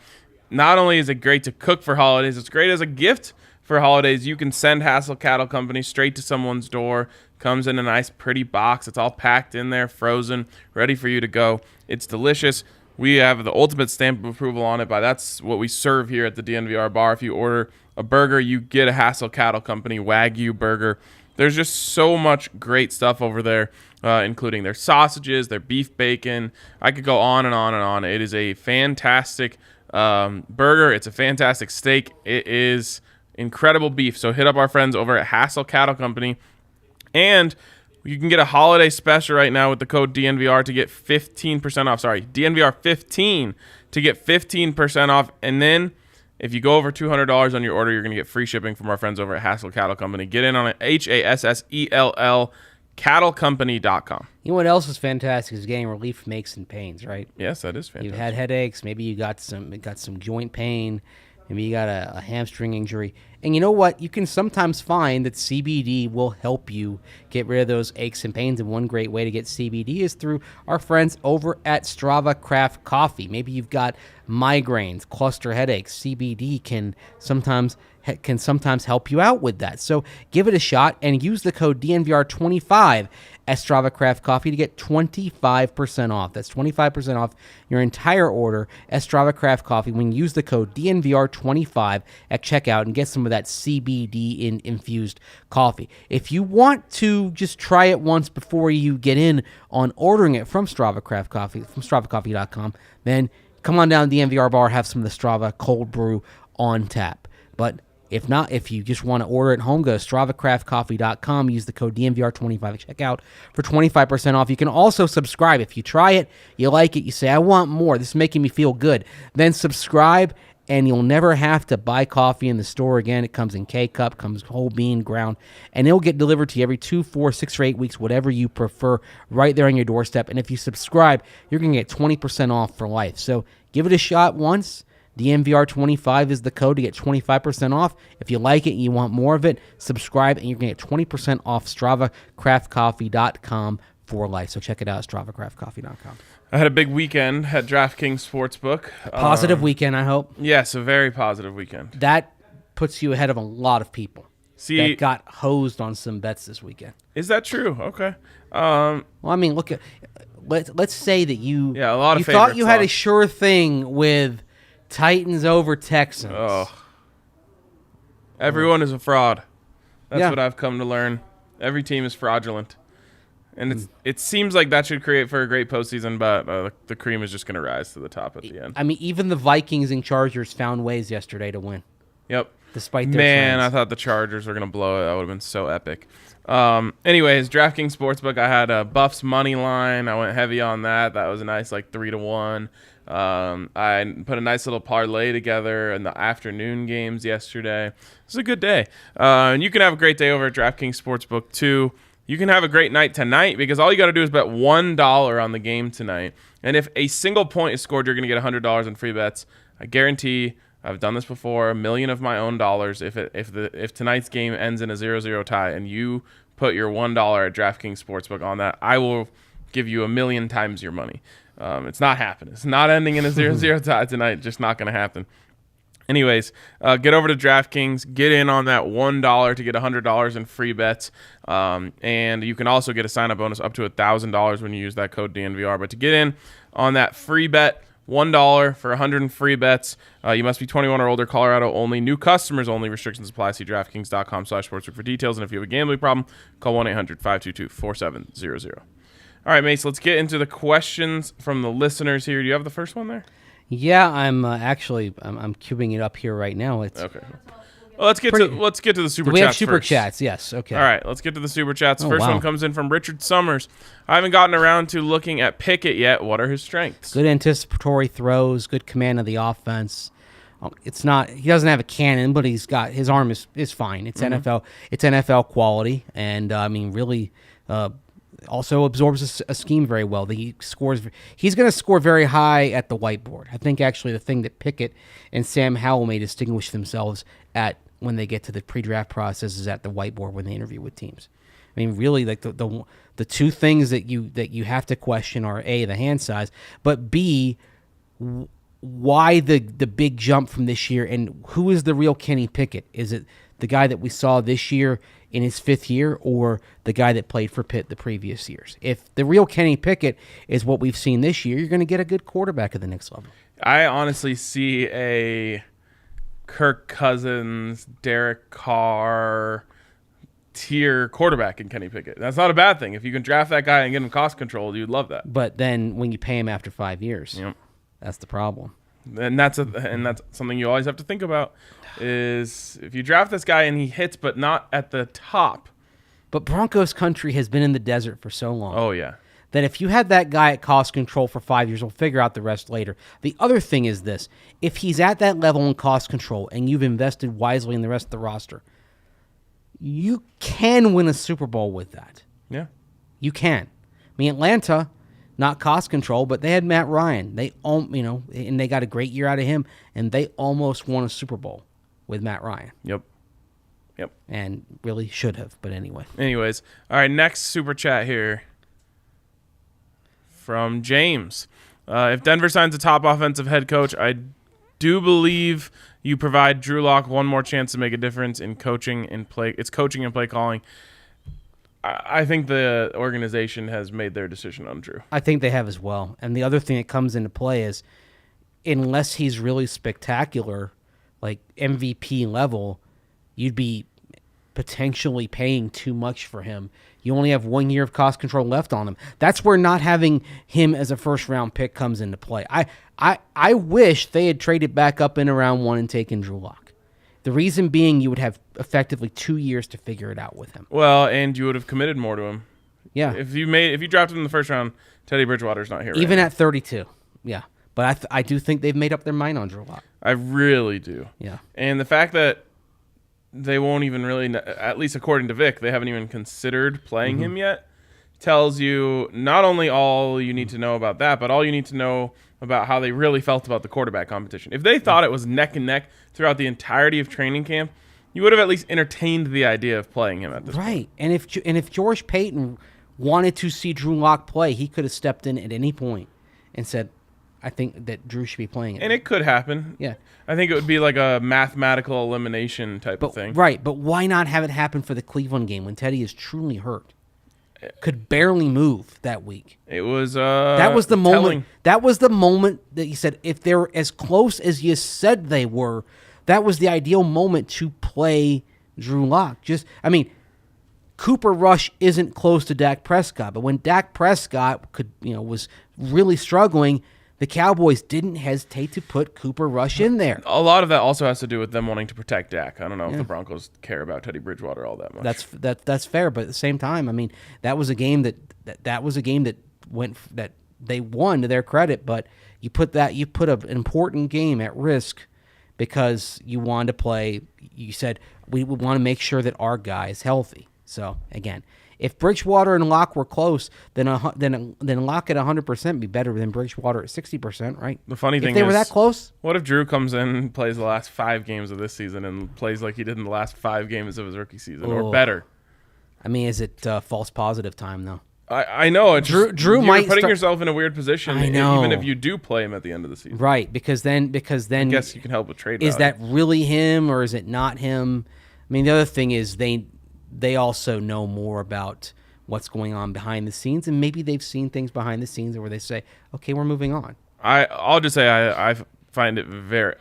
Not only is it great to cook for holidays, it's great as a gift for holidays. You can send Hassel Cattle Company straight to someone's door. Comes in a nice, pretty box. It's all packed in there, frozen, ready for you to go. It's delicious. We have the ultimate stamp of approval on it, but that's what we serve here at the DNVR bar. If you order a burger, you get a Hassel Cattle Company Wagyu burger. There's just so much great stuff over there, including their sausages, their beef bacon. I could go on and on and on. It is a fantastic burger. It's a fantastic steak. It is incredible beef. So hit up our friends over at Hassel Cattle Company. And you can get a holiday special right now with the code DNVR to get 15% off. Sorry, DNVR 15 to get 15% off. And then if you go over $200 on your order, you're going to get free shipping from our friends over at Hassel Cattle Company. Get in on it, HASSELL, cattlecompany.com. You know what else is fantastic is getting relief from aches and pains, right? Yes, that is fantastic. You've had headaches. Maybe you got some joint pain. Maybe you got a hamstring injury. And you know what? You can sometimes find that CBD will help you get rid of those aches and pains. And one great way to get CBD is through our friends over at Strava Craft Coffee. Maybe you've got migraines, cluster headaches. CBD can sometimes help you out with that. So give it a shot and use the code DNVR25 at Strava Craft Coffee to get 25% off. That's 25% off your entire order at Strava Craft Coffee when you use the code DNVR25 at checkout and get some of that CBD infused coffee. If you want to just try it once before you get in on ordering it from Strava Craft Coffee, from StravaCoffee.com, then come on down to the DNVR bar, have some of the Strava cold brew on tap. But if not, if you just want to order at home, go to StravaCraftCoffee.com. Use the code DNVR25 at checkout for 25% off. You can also subscribe. If you try it, you like it, you say, I want more, this is making me feel good, then subscribe, and you'll never have to buy coffee in the store again. It comes in K-Cup, comes whole bean, ground, and it'll get delivered to you every 2, 4, 6, or 8 weeks, whatever you prefer, right there on your doorstep. And if you subscribe, you're going to get 20% off for life. So give it a shot once. DNVR25 is the code to get 25% off. If you like it and you want more of it, subscribe, and you're going to get 20% off StravaCraftCoffee.com for life. So check it out, StravaCraftCoffee.com. I had a big weekend at DraftKings Sportsbook. Positive weekend, I hope. Yes, a very positive weekend. That puts you ahead of a lot of people that got hosed on some bets this weekend. Is that true? Okay. Well, I mean, look at let's say that you a lot of you thought you had a sure thing with Titans over Texans. Oh. Everyone is a fraud. That's what I've come to learn. Every team is fraudulent. And it seems like that should create for a great postseason, but the cream is just going to rise to the top at the end. I mean, even the Vikings and Chargers found ways yesterday to win. Yep. Despite their trends. I thought the Chargers were going to blow it. That would have been so epic. Anyways, DraftKings Sportsbook, I had a Buffs money line. I went heavy on that. That was a nice 3-1. I put a nice little parlay together in the afternoon games yesterday. It was a good day. And you can have a great day over at DraftKings Sportsbook too. You can have a great night tonight because all you got to do is bet $1 on the game tonight. And if a single point is scored, you're going to get $100 in free bets. I guarantee, I've done this before, $1 million of my own dollars. If tonight's game ends in a 0-0 tie and you put your $1 at DraftKings Sportsbook on that, I will give you 1 million times your money. It's not happening. It's not ending in a 0-0 tie tonight. Just not going to happen. Anyways, get over to DraftKings, get in on that $1 to get $100 in free bets, and you can also get a sign-up bonus up to $1,000 when you use that code DNVR. But to get in on that free bet, $1 for 100 in free bets, you must be 21 or older, Colorado only, new customers only, restrictions apply. See DraftKings.com/sportsbook for details, and if you have a gambling problem, call 1-800-522-4700. All right, Mace, let's get into the questions from the listeners here. Do you have the first one there? Yeah, I'm queuing it up here right now. It's okay. Well, let's get to the super chats. We have super chats, yes. Okay. All right, let's get to the super chats. First one comes in from Richard Summers. I haven't gotten around to looking at Pickett yet. What are his strengths? Good anticipatory throws, good command of the offense. He doesn't have a cannon, but his arm is fine. It's NFL quality, and really Also absorbs a scheme very well. He's going to score very high at the whiteboard. I think actually the thing that Pickett and Sam Howell may distinguish themselves at when they get to the pre-draft process is at the whiteboard when they interview with teams. I mean, really, like the two things that you have to question are A, the hand size, but B, why the big jump from this year, and who is the real Kenny Pickett? Is it the guy that we saw this year in his 5th year, or the guy that played for Pitt the previous years? If the real Kenny Pickett is what we've seen this year, you're going to get a good quarterback at the next level. I honestly see a Kirk Cousins, Derek Carr tier quarterback in Kenny Pickett. That's not a bad thing. If you can draft that guy and get him cost control, you'd love that. But then when you pay him after 5 years, that's the problem. And that's something you always have to think about is if you draft this guy and he hits but not at the top. But Broncos country has been in the desert for so long. Oh, yeah. That if you had that guy at cost control for 5 years, we'll figure out the rest later. The other thing is this. If he's at that level in cost control and you've invested wisely in the rest of the roster, you can win a Super Bowl with that. Yeah. You can. I mean, Atlanta, not cost control, but they had Matt Ryan. And they got a great year out of him, and they almost won a Super Bowl with Matt Ryan. Yep. And really should have, but anyway. Anyways, all right, next super chat here from James. If Denver signs a top offensive head coach, I do believe you provide Drew Lock one more chance to make a difference in coaching and play. It's coaching and play calling. I think the organization has made their decision on Drew. I think they have as well. And the other thing that comes into play is unless he's really spectacular, like MVP level, you'd be potentially paying too much for him. You only have 1 year of cost control left on him. That's where not having him as a first-round pick comes into play. I wish they had traded back up in around 1 and taken Drew Lock. The reason being you would have effectively 2 years to figure it out with him. Well, and you would have committed more to him. Yeah. If you drafted him in the first round, Teddy Bridgewater's not here. Even right at 32. Yeah. But I do think they've made up their mind on Drew Lock. I really do. Yeah. And the fact that they won't even really, at least according to Vic, they haven't even considered playing him yet, tells you not only all you need to know about that, but all you need to know about how they really felt about the quarterback competition. If they thought it was neck and neck throughout the entirety of training camp, you would have at least entertained the idea of playing him at this point. Right. And if George Payton wanted to see Drew Lock play, he could have stepped in at any point and said, I think that Drew should be playing it. And it could happen. Yeah. I think it would be like a mathematical elimination type of thing. Right, but why not have it happen for the Cleveland game when Teddy is truly hurt? Could barely move that week. It was that was the telling. moment. That was the moment that you said if they're as close as you said they were, that was the ideal moment to play Drew Lock. Cooper Rush isn't close to Dak Prescott, but when Dak Prescott was really struggling, the Cowboys didn't hesitate to put Cooper Rush in there. A lot of that also has to do with them wanting to protect Dak. I don't know if the Broncos care about Teddy Bridgewater all that much. That's fair, but at the same time, that was a game that they won to their credit, but you put an important game at risk because you wanted to play. You said we would want to make sure that our guy is healthy. So again, if Bridgewater and Locke were close, then Locke at 100% would be better than Bridgewater at 60%, right? The funny thing is, if they were that close, what if Drew comes in and plays the last 5 games of this season and plays like he did in the last 5 games of his rookie season, or better? Is it false positive time though? I know. It's Drew you're might putting yourself in a weird position. I know. Even if you do play him at the end of the season, right? Because then, I guess you can help with trade. Is value. that really him or is it not him? The other thing is they also know more about what's going on behind the scenes, and maybe they've seen things behind the scenes where they say, "Okay, we're moving on." I'll just say I find it very.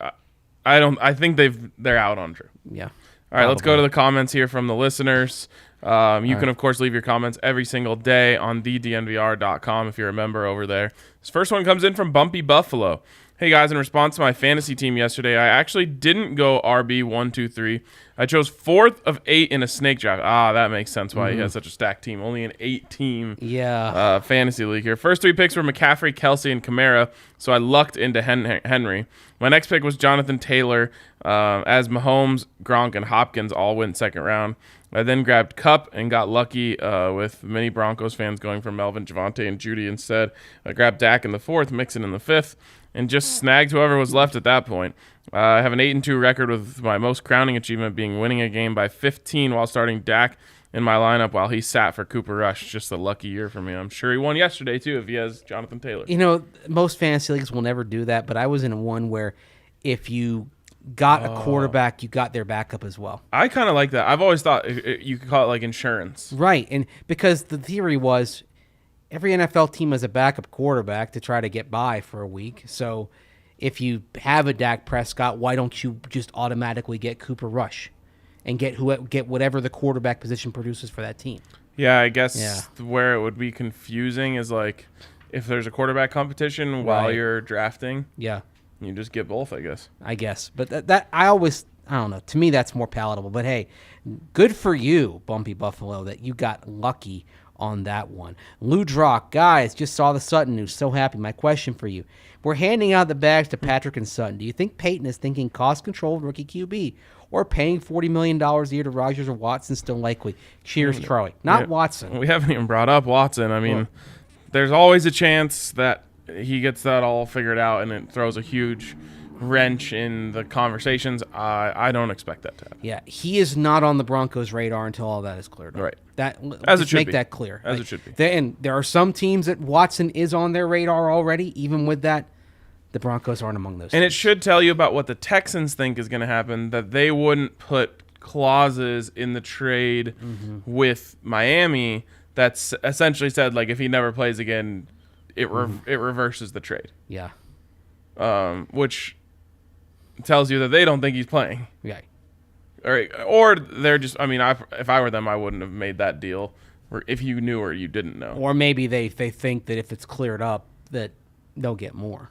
I think they're out on Drew. Yeah. All right, let's go to the comments here from the listeners. You can, of course, leave your comments every single day on thednvr.com if you're a member over there. This first one comes in from Bumpy Buffalo. Hey, guys, in response to my fantasy team yesterday, I actually didn't go RB 1, 2, 3. I chose 4th of 8 in a snake draft. That makes sense why he has such a stacked team. Only an 8-team fantasy league here. First 3 picks were McCaffrey, Kelsey, and Kamara, so I lucked into Henry. My next pick was Jonathan Taylor, as Mahomes, Gronk, and Hopkins all went second round. I then grabbed Cup and got lucky with many Broncos fans going for Melvin, Javonte, and Judy instead. I grabbed Dak in the 4th, Mixon in the 5th, and just snagged whoever was left at that point. I have an 8-2 record with my most crowning achievement being winning a game by 15 while starting Dak in my lineup while he sat for Cooper Rush. Just a lucky year for me. I'm sure he won yesterday, too, if he has Jonathan Taylor. You know, most fantasy leagues will never do that, but I was in one where if you got a quarterback, you got their backup as well. I kind of like that. I've always thought you could call it like insurance. Right, and because the theory was every NFL team has a backup quarterback to try to get by for a week. So if you have a Dak Prescott, why don't you just automatically get Cooper Rush and get whatever the quarterback position produces for that team? Yeah, I guess where it would be confusing is like if there's a quarterback competition while you're drafting. Yeah. You just get both, I guess. But that I don't know. To me, that's more palatable. But hey, good for you, Bumpy Buffalo, that you got lucky on that one. Lou Drock, guys, just saw the Sutton news. So happy. My question for you. We're handing out the bags to Patrick and Sutton. Do you think Peyton is thinking cost-controlled rookie QB or paying $40 million a year to Rodgers or Watson still likely? Cheers, Charlie. Not Watson. We haven't even brought up Watson. I mean, there's always a chance that he gets that all figured out and it throws a huge wrench in the conversations. I don't expect that to happen. Yeah, he is not on the Broncos' radar until all that is cleared up. Right. As it should make that clear. As it should be. And there are some teams that Watson is on their radar already. Even with that, the Broncos aren't among those. And teams. it should tell you about what the Texans think is going to happen, that they wouldn't put clauses in the trade with Miami that's essentially said, like, if he never plays again, it reverses the trade. Yeah. Which tells you that they don't think he's playing. Yeah. Or they're just, I mean, if I were them, I wouldn't have made that deal if you knew or you didn't know. Or maybe they think that if it's cleared up that they'll get more.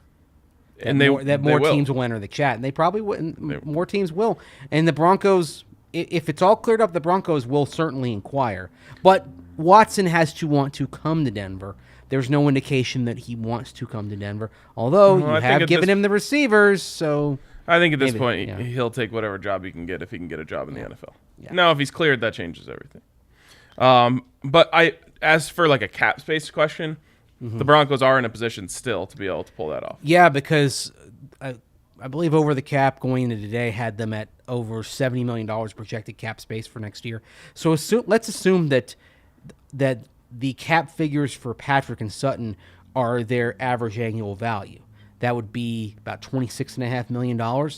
And more teams will enter the chat. And they probably wouldn't. More teams will. And the Broncos, if it's all cleared up, the Broncos will certainly inquire. But Watson has to want to come to Denver. There's no indication that he wants to come to Denver, although you have given him the receivers. So I think at this point he'll take whatever job he can get if he can get a job in the NFL. Yeah. Now, if he's cleared, that changes everything. But as for like a cap space question, the Broncos are in a position still to be able to pull that off. Yeah, because I believe Over the Cap going into today had them at over $70 million projected cap space for next year. So let's assume that the cap figures for Patrick and Sutton are their average annual value. That would be about $26.5 million.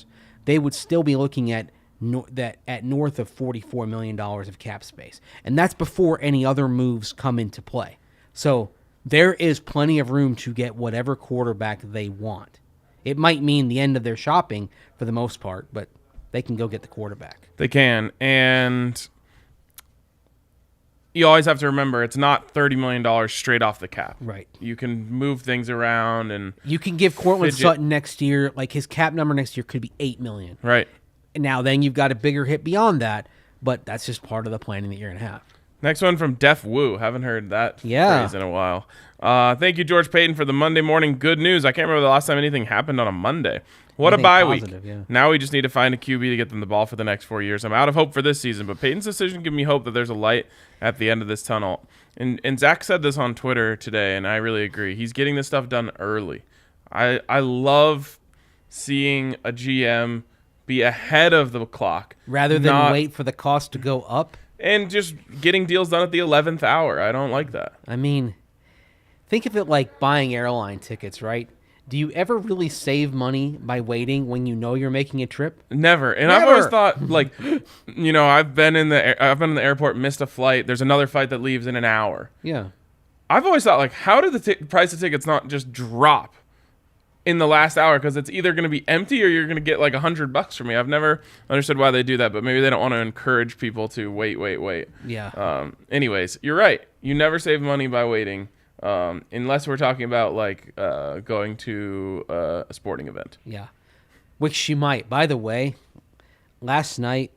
They would still be looking at north of $44 million of cap space. And that's before any other moves come into play. So there is plenty of room to get whatever quarterback they want. It might mean the end of their shopping for the most part, but they can go get the quarterback. They can. And you always have to remember it's not $30 million straight off the cap. Right. You can move things around and you can give Courtland Sutton next year, like his cap number next year could be $8 million. Right. And now then you've got a bigger hit beyond that, but that's just part of the planning that you're going to have. Next one from Def Woo. Haven't heard that phrase in a while. Thank you, George Payton, for the Monday morning good news. I can't remember the last time anything happened on a Monday. What a bye week. Yeah. Now we just need to find a QB to get them the ball for the next 4 years. I'm out of hope for this season, but Payton's decision gives me hope that there's a light at the end of this tunnel. And Zach said this on Twitter today, and I really agree. He's getting this stuff done early. I love seeing a GM be ahead of the clock. Rather than wait for the cost to go up. And just getting deals done at the 11th hour. I don't like that. I mean, think of it like buying airline tickets, right? Do you ever really save money by waiting when you know you're making a trip? Never. And I've always thought, like, you know, I've been in the airport, missed a flight. There's another flight that leaves in an hour. Yeah. I've always thought, like, how did the price of tickets not just drop in the last hour? Because it's either going to be empty or you're going to get like $100 from me. I've never understood why they do that, but maybe they don't want to encourage people to wait. Yeah. Anyways, you're right. You never save money by waiting. Unless we're talking about like going to a sporting event. Yeah, which she might. By the way, last night,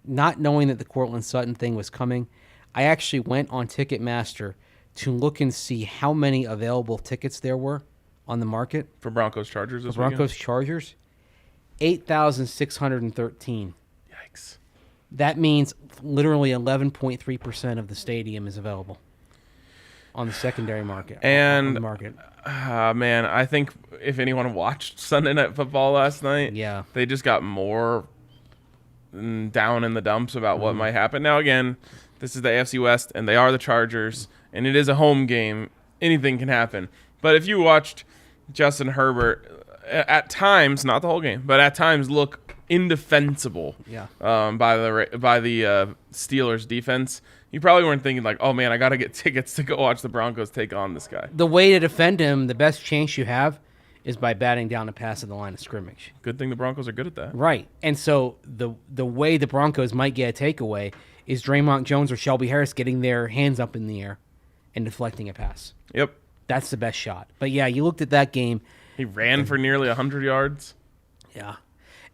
not knowing that the Courtland Sutton thing was coming, I actually went on Ticketmaster to look and see how many available tickets there were on the market. For Broncos Chargers this Broncos Chargers, 8,613. Yikes. That means literally 11.3% of the stadium is available on the secondary market. And on the market. Man, I think if anyone watched Sunday Night Football last night, Yeah. they just got more down in the dumps about what might happen. Now, again, this is the AFC West, and they are the Chargers, and it is a home game. Anything can happen. But if you watched Justin Herbert, at times, not the whole game, but at times look indefensible by the Steelers defense, you probably weren't thinking like, oh, man, I got to get tickets to go watch the Broncos take on this guy. The way to defend him, the best chance you have is by batting down a pass at the line of scrimmage. Good thing the Broncos are good at that. Right. And so the way the Broncos might get a takeaway is Draymond Jones or Shelby Harris getting their hands up in the air and deflecting a pass. Yep. That's the best shot. But, yeah, you looked at that game. He ran for nearly 100 yards. Yeah.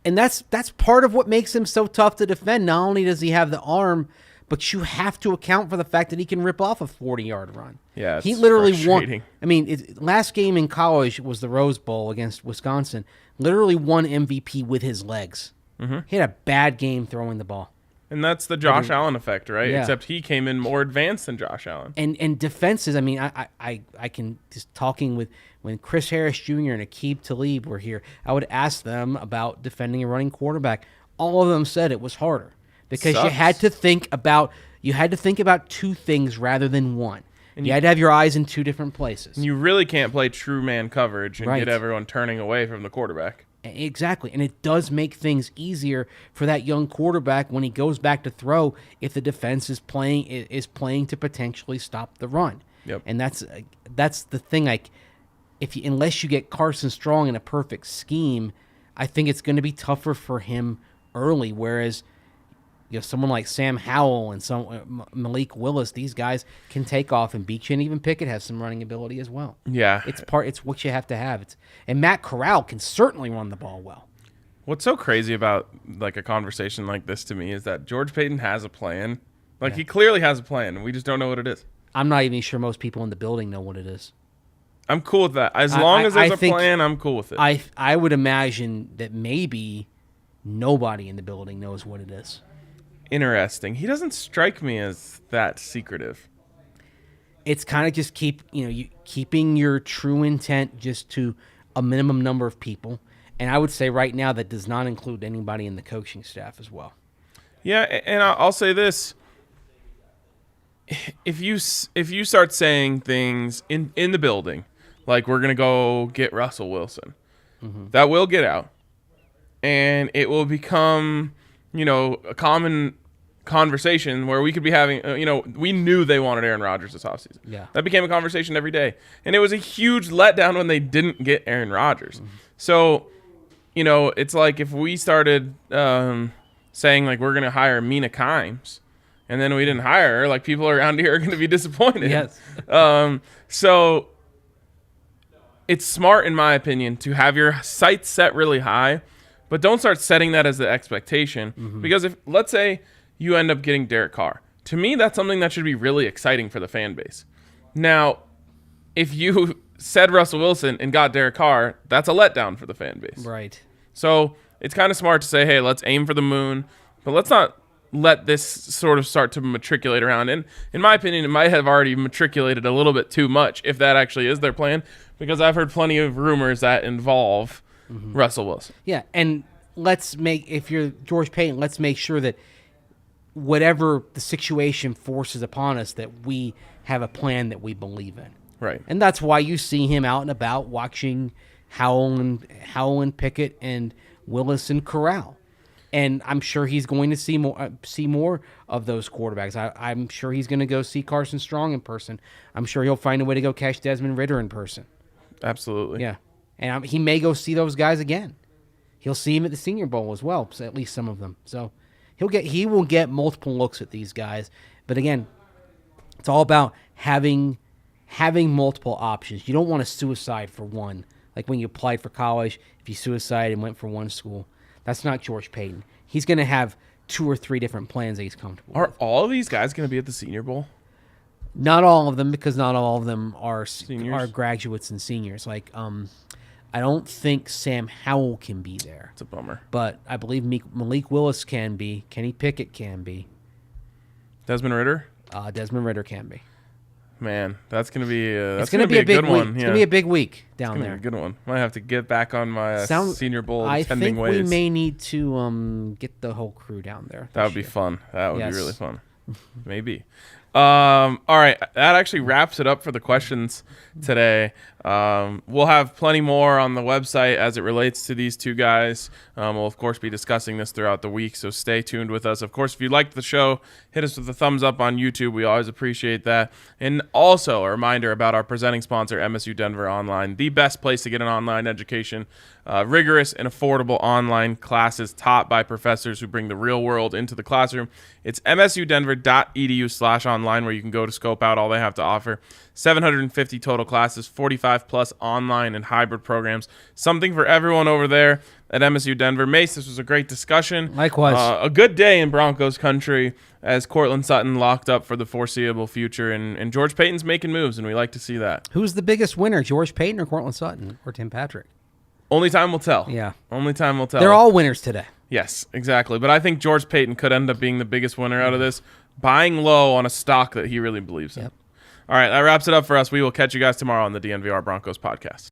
And that's part of what makes him so tough to defend. Not only does he have the arm, but you have to account for the fact that he can rip off a 40-yard run. Yeah, he literally frustrating. won. I mean, last game in college was the Rose Bowl against Wisconsin. Literally won MVP with his legs. Mm-hmm. He had a bad game throwing the ball. And that's the Josh Allen effect, right? Yeah. Except he came in more advanced than Josh Allen. And defenses, I mean, I can just talking with when Chris Harris Jr. and Aqib Talib were here, I would ask them about defending a running quarterback. All of them said it was harder because you had to think about two things rather than one. And you had to have your eyes in two different places. You really can't play true man coverage and Right. get everyone turning away from the quarterback. Exactly, and it does make things easier for that young quarterback when he goes back to throw if the defense is playing to potentially stop the run. Yep. And that's the thing. Like, unless you get Carson Strong in a perfect scheme, I think it's going to be tougher for him early. Whereas, someone like Sam Howell and Malik Willis, these guys can take off and beat you, and even Pickett has some running ability as well. Yeah. It's what you have to have. And Matt Corral can certainly run the ball well. What's so crazy about like a conversation like this to me is that George Payton has a plan. He clearly has a plan, and we just don't know what it is. I'm not even sure most people in the building know what it is. I'm cool with that. As long as there's a plan, I'm cool with it. I would imagine that maybe nobody in the building knows what it is. Interesting. He doesn't strike me as that secretive. It's kind of just keeping your true intent just to a minimum number of people. And I would say right now that does not include anybody in the coaching staff as well. Yeah, and I'll say this. If you start saying things in the building, like we're going to go get Russell Wilson, that will get out. And it will become, a common conversation where we could be having, we knew they wanted Aaron Rodgers this offseason. Yeah. That became a conversation every day. And it was a huge letdown when they didn't get Aaron Rodgers. So, it's like if we started saying, like, we're going to hire Mina Kimes, and then we didn't hire her, like, people around here are going to be disappointed. Yes. So it's smart, in my opinion, to have your sights set really high, but don't start setting that as the expectation. Because if, let's say, you end up getting Derek Carr, to me, that's something that should be really exciting for the fan base. Now, if you said Russell Wilson and got Derek Carr, that's a letdown for the fan base. Right. So it's kind of smart to say, hey, let's aim for the moon, but let's not let this sort of start to matriculate around. And in my opinion, it might have already matriculated a little bit too much if that actually is their plan, because I've heard plenty of rumors that involve Russell Wilson. Yeah, and if you're George Payton, let's make sure that whatever the situation forces upon us, that we have a plan that we believe in. Right. And that's why you see him out and about watching Howell and Pickett and Willis and Corral. And I'm sure he's going to see more of those quarterbacks. I'm sure he's going to go see Carson Strong in person. I'm sure he'll find a way to go catch Desmond Ridder in person. Absolutely. Yeah. And he may go see those guys again. He'll see him at the Senior Bowl as well, so at least some of them. So he will get multiple looks at these guys. But again, it's all about having multiple options. You don't want to suicide for one. Like when you applied for college, if you suicide and went for one school, that's not George Payton. He's going to have 2 or 3 different plans that he's comfortable with. Are all of these guys going to be at the Senior Bowl? Not all of them, because not all of them are Seniors? graduates and seniors. Like I don't think Sam Howell can be there. It's a bummer. But I believe Malik Willis can be. Kenny Pickett can be. Desmond Ridder? Desmond Ridder can be. Man, that's gonna be it's gonna be a big good week. one. It's Yeah. gonna be a big week down It's there. gonna be a good one. Might have to get back on my Senior Bowl I attending think ways. we may need to get the whole crew down there. That would be fun. That would Yes. be really fun. Maybe. All right, that actually wraps it up for the questions today. We'll have plenty more on the website as it relates to these two guys. We'll, of course, be discussing this throughout the week, so stay tuned with us. Of course, if you liked the show, hit us with a thumbs up on YouTube. We always appreciate that. And also, a reminder about our presenting sponsor, MSU Denver Online, the best place to get an online education. Rigorous and affordable online classes taught by professors who bring the real world into the classroom. It's msudenver.edu/online where you can go to scope out all they have to offer. 750 total classes, 45 plus online and hybrid programs. Something for everyone over there at MSU Denver. Mace, this was a great discussion. Likewise. A good day in Broncos country as Courtland Sutton locked up for the foreseeable future. And George Paton's making moves, and we like to see that. Who's the biggest winner, George Paton or Courtland Sutton or Tim Patrick? Only time will tell. Yeah. Only time will tell. They're all winners today. Yes, exactly. But I think George Paton could end up being the biggest winner out of this, buying low on a stock that he really believes in. Yep. All right, that wraps it up for us. We will catch you guys tomorrow on the DNVR Broncos podcast.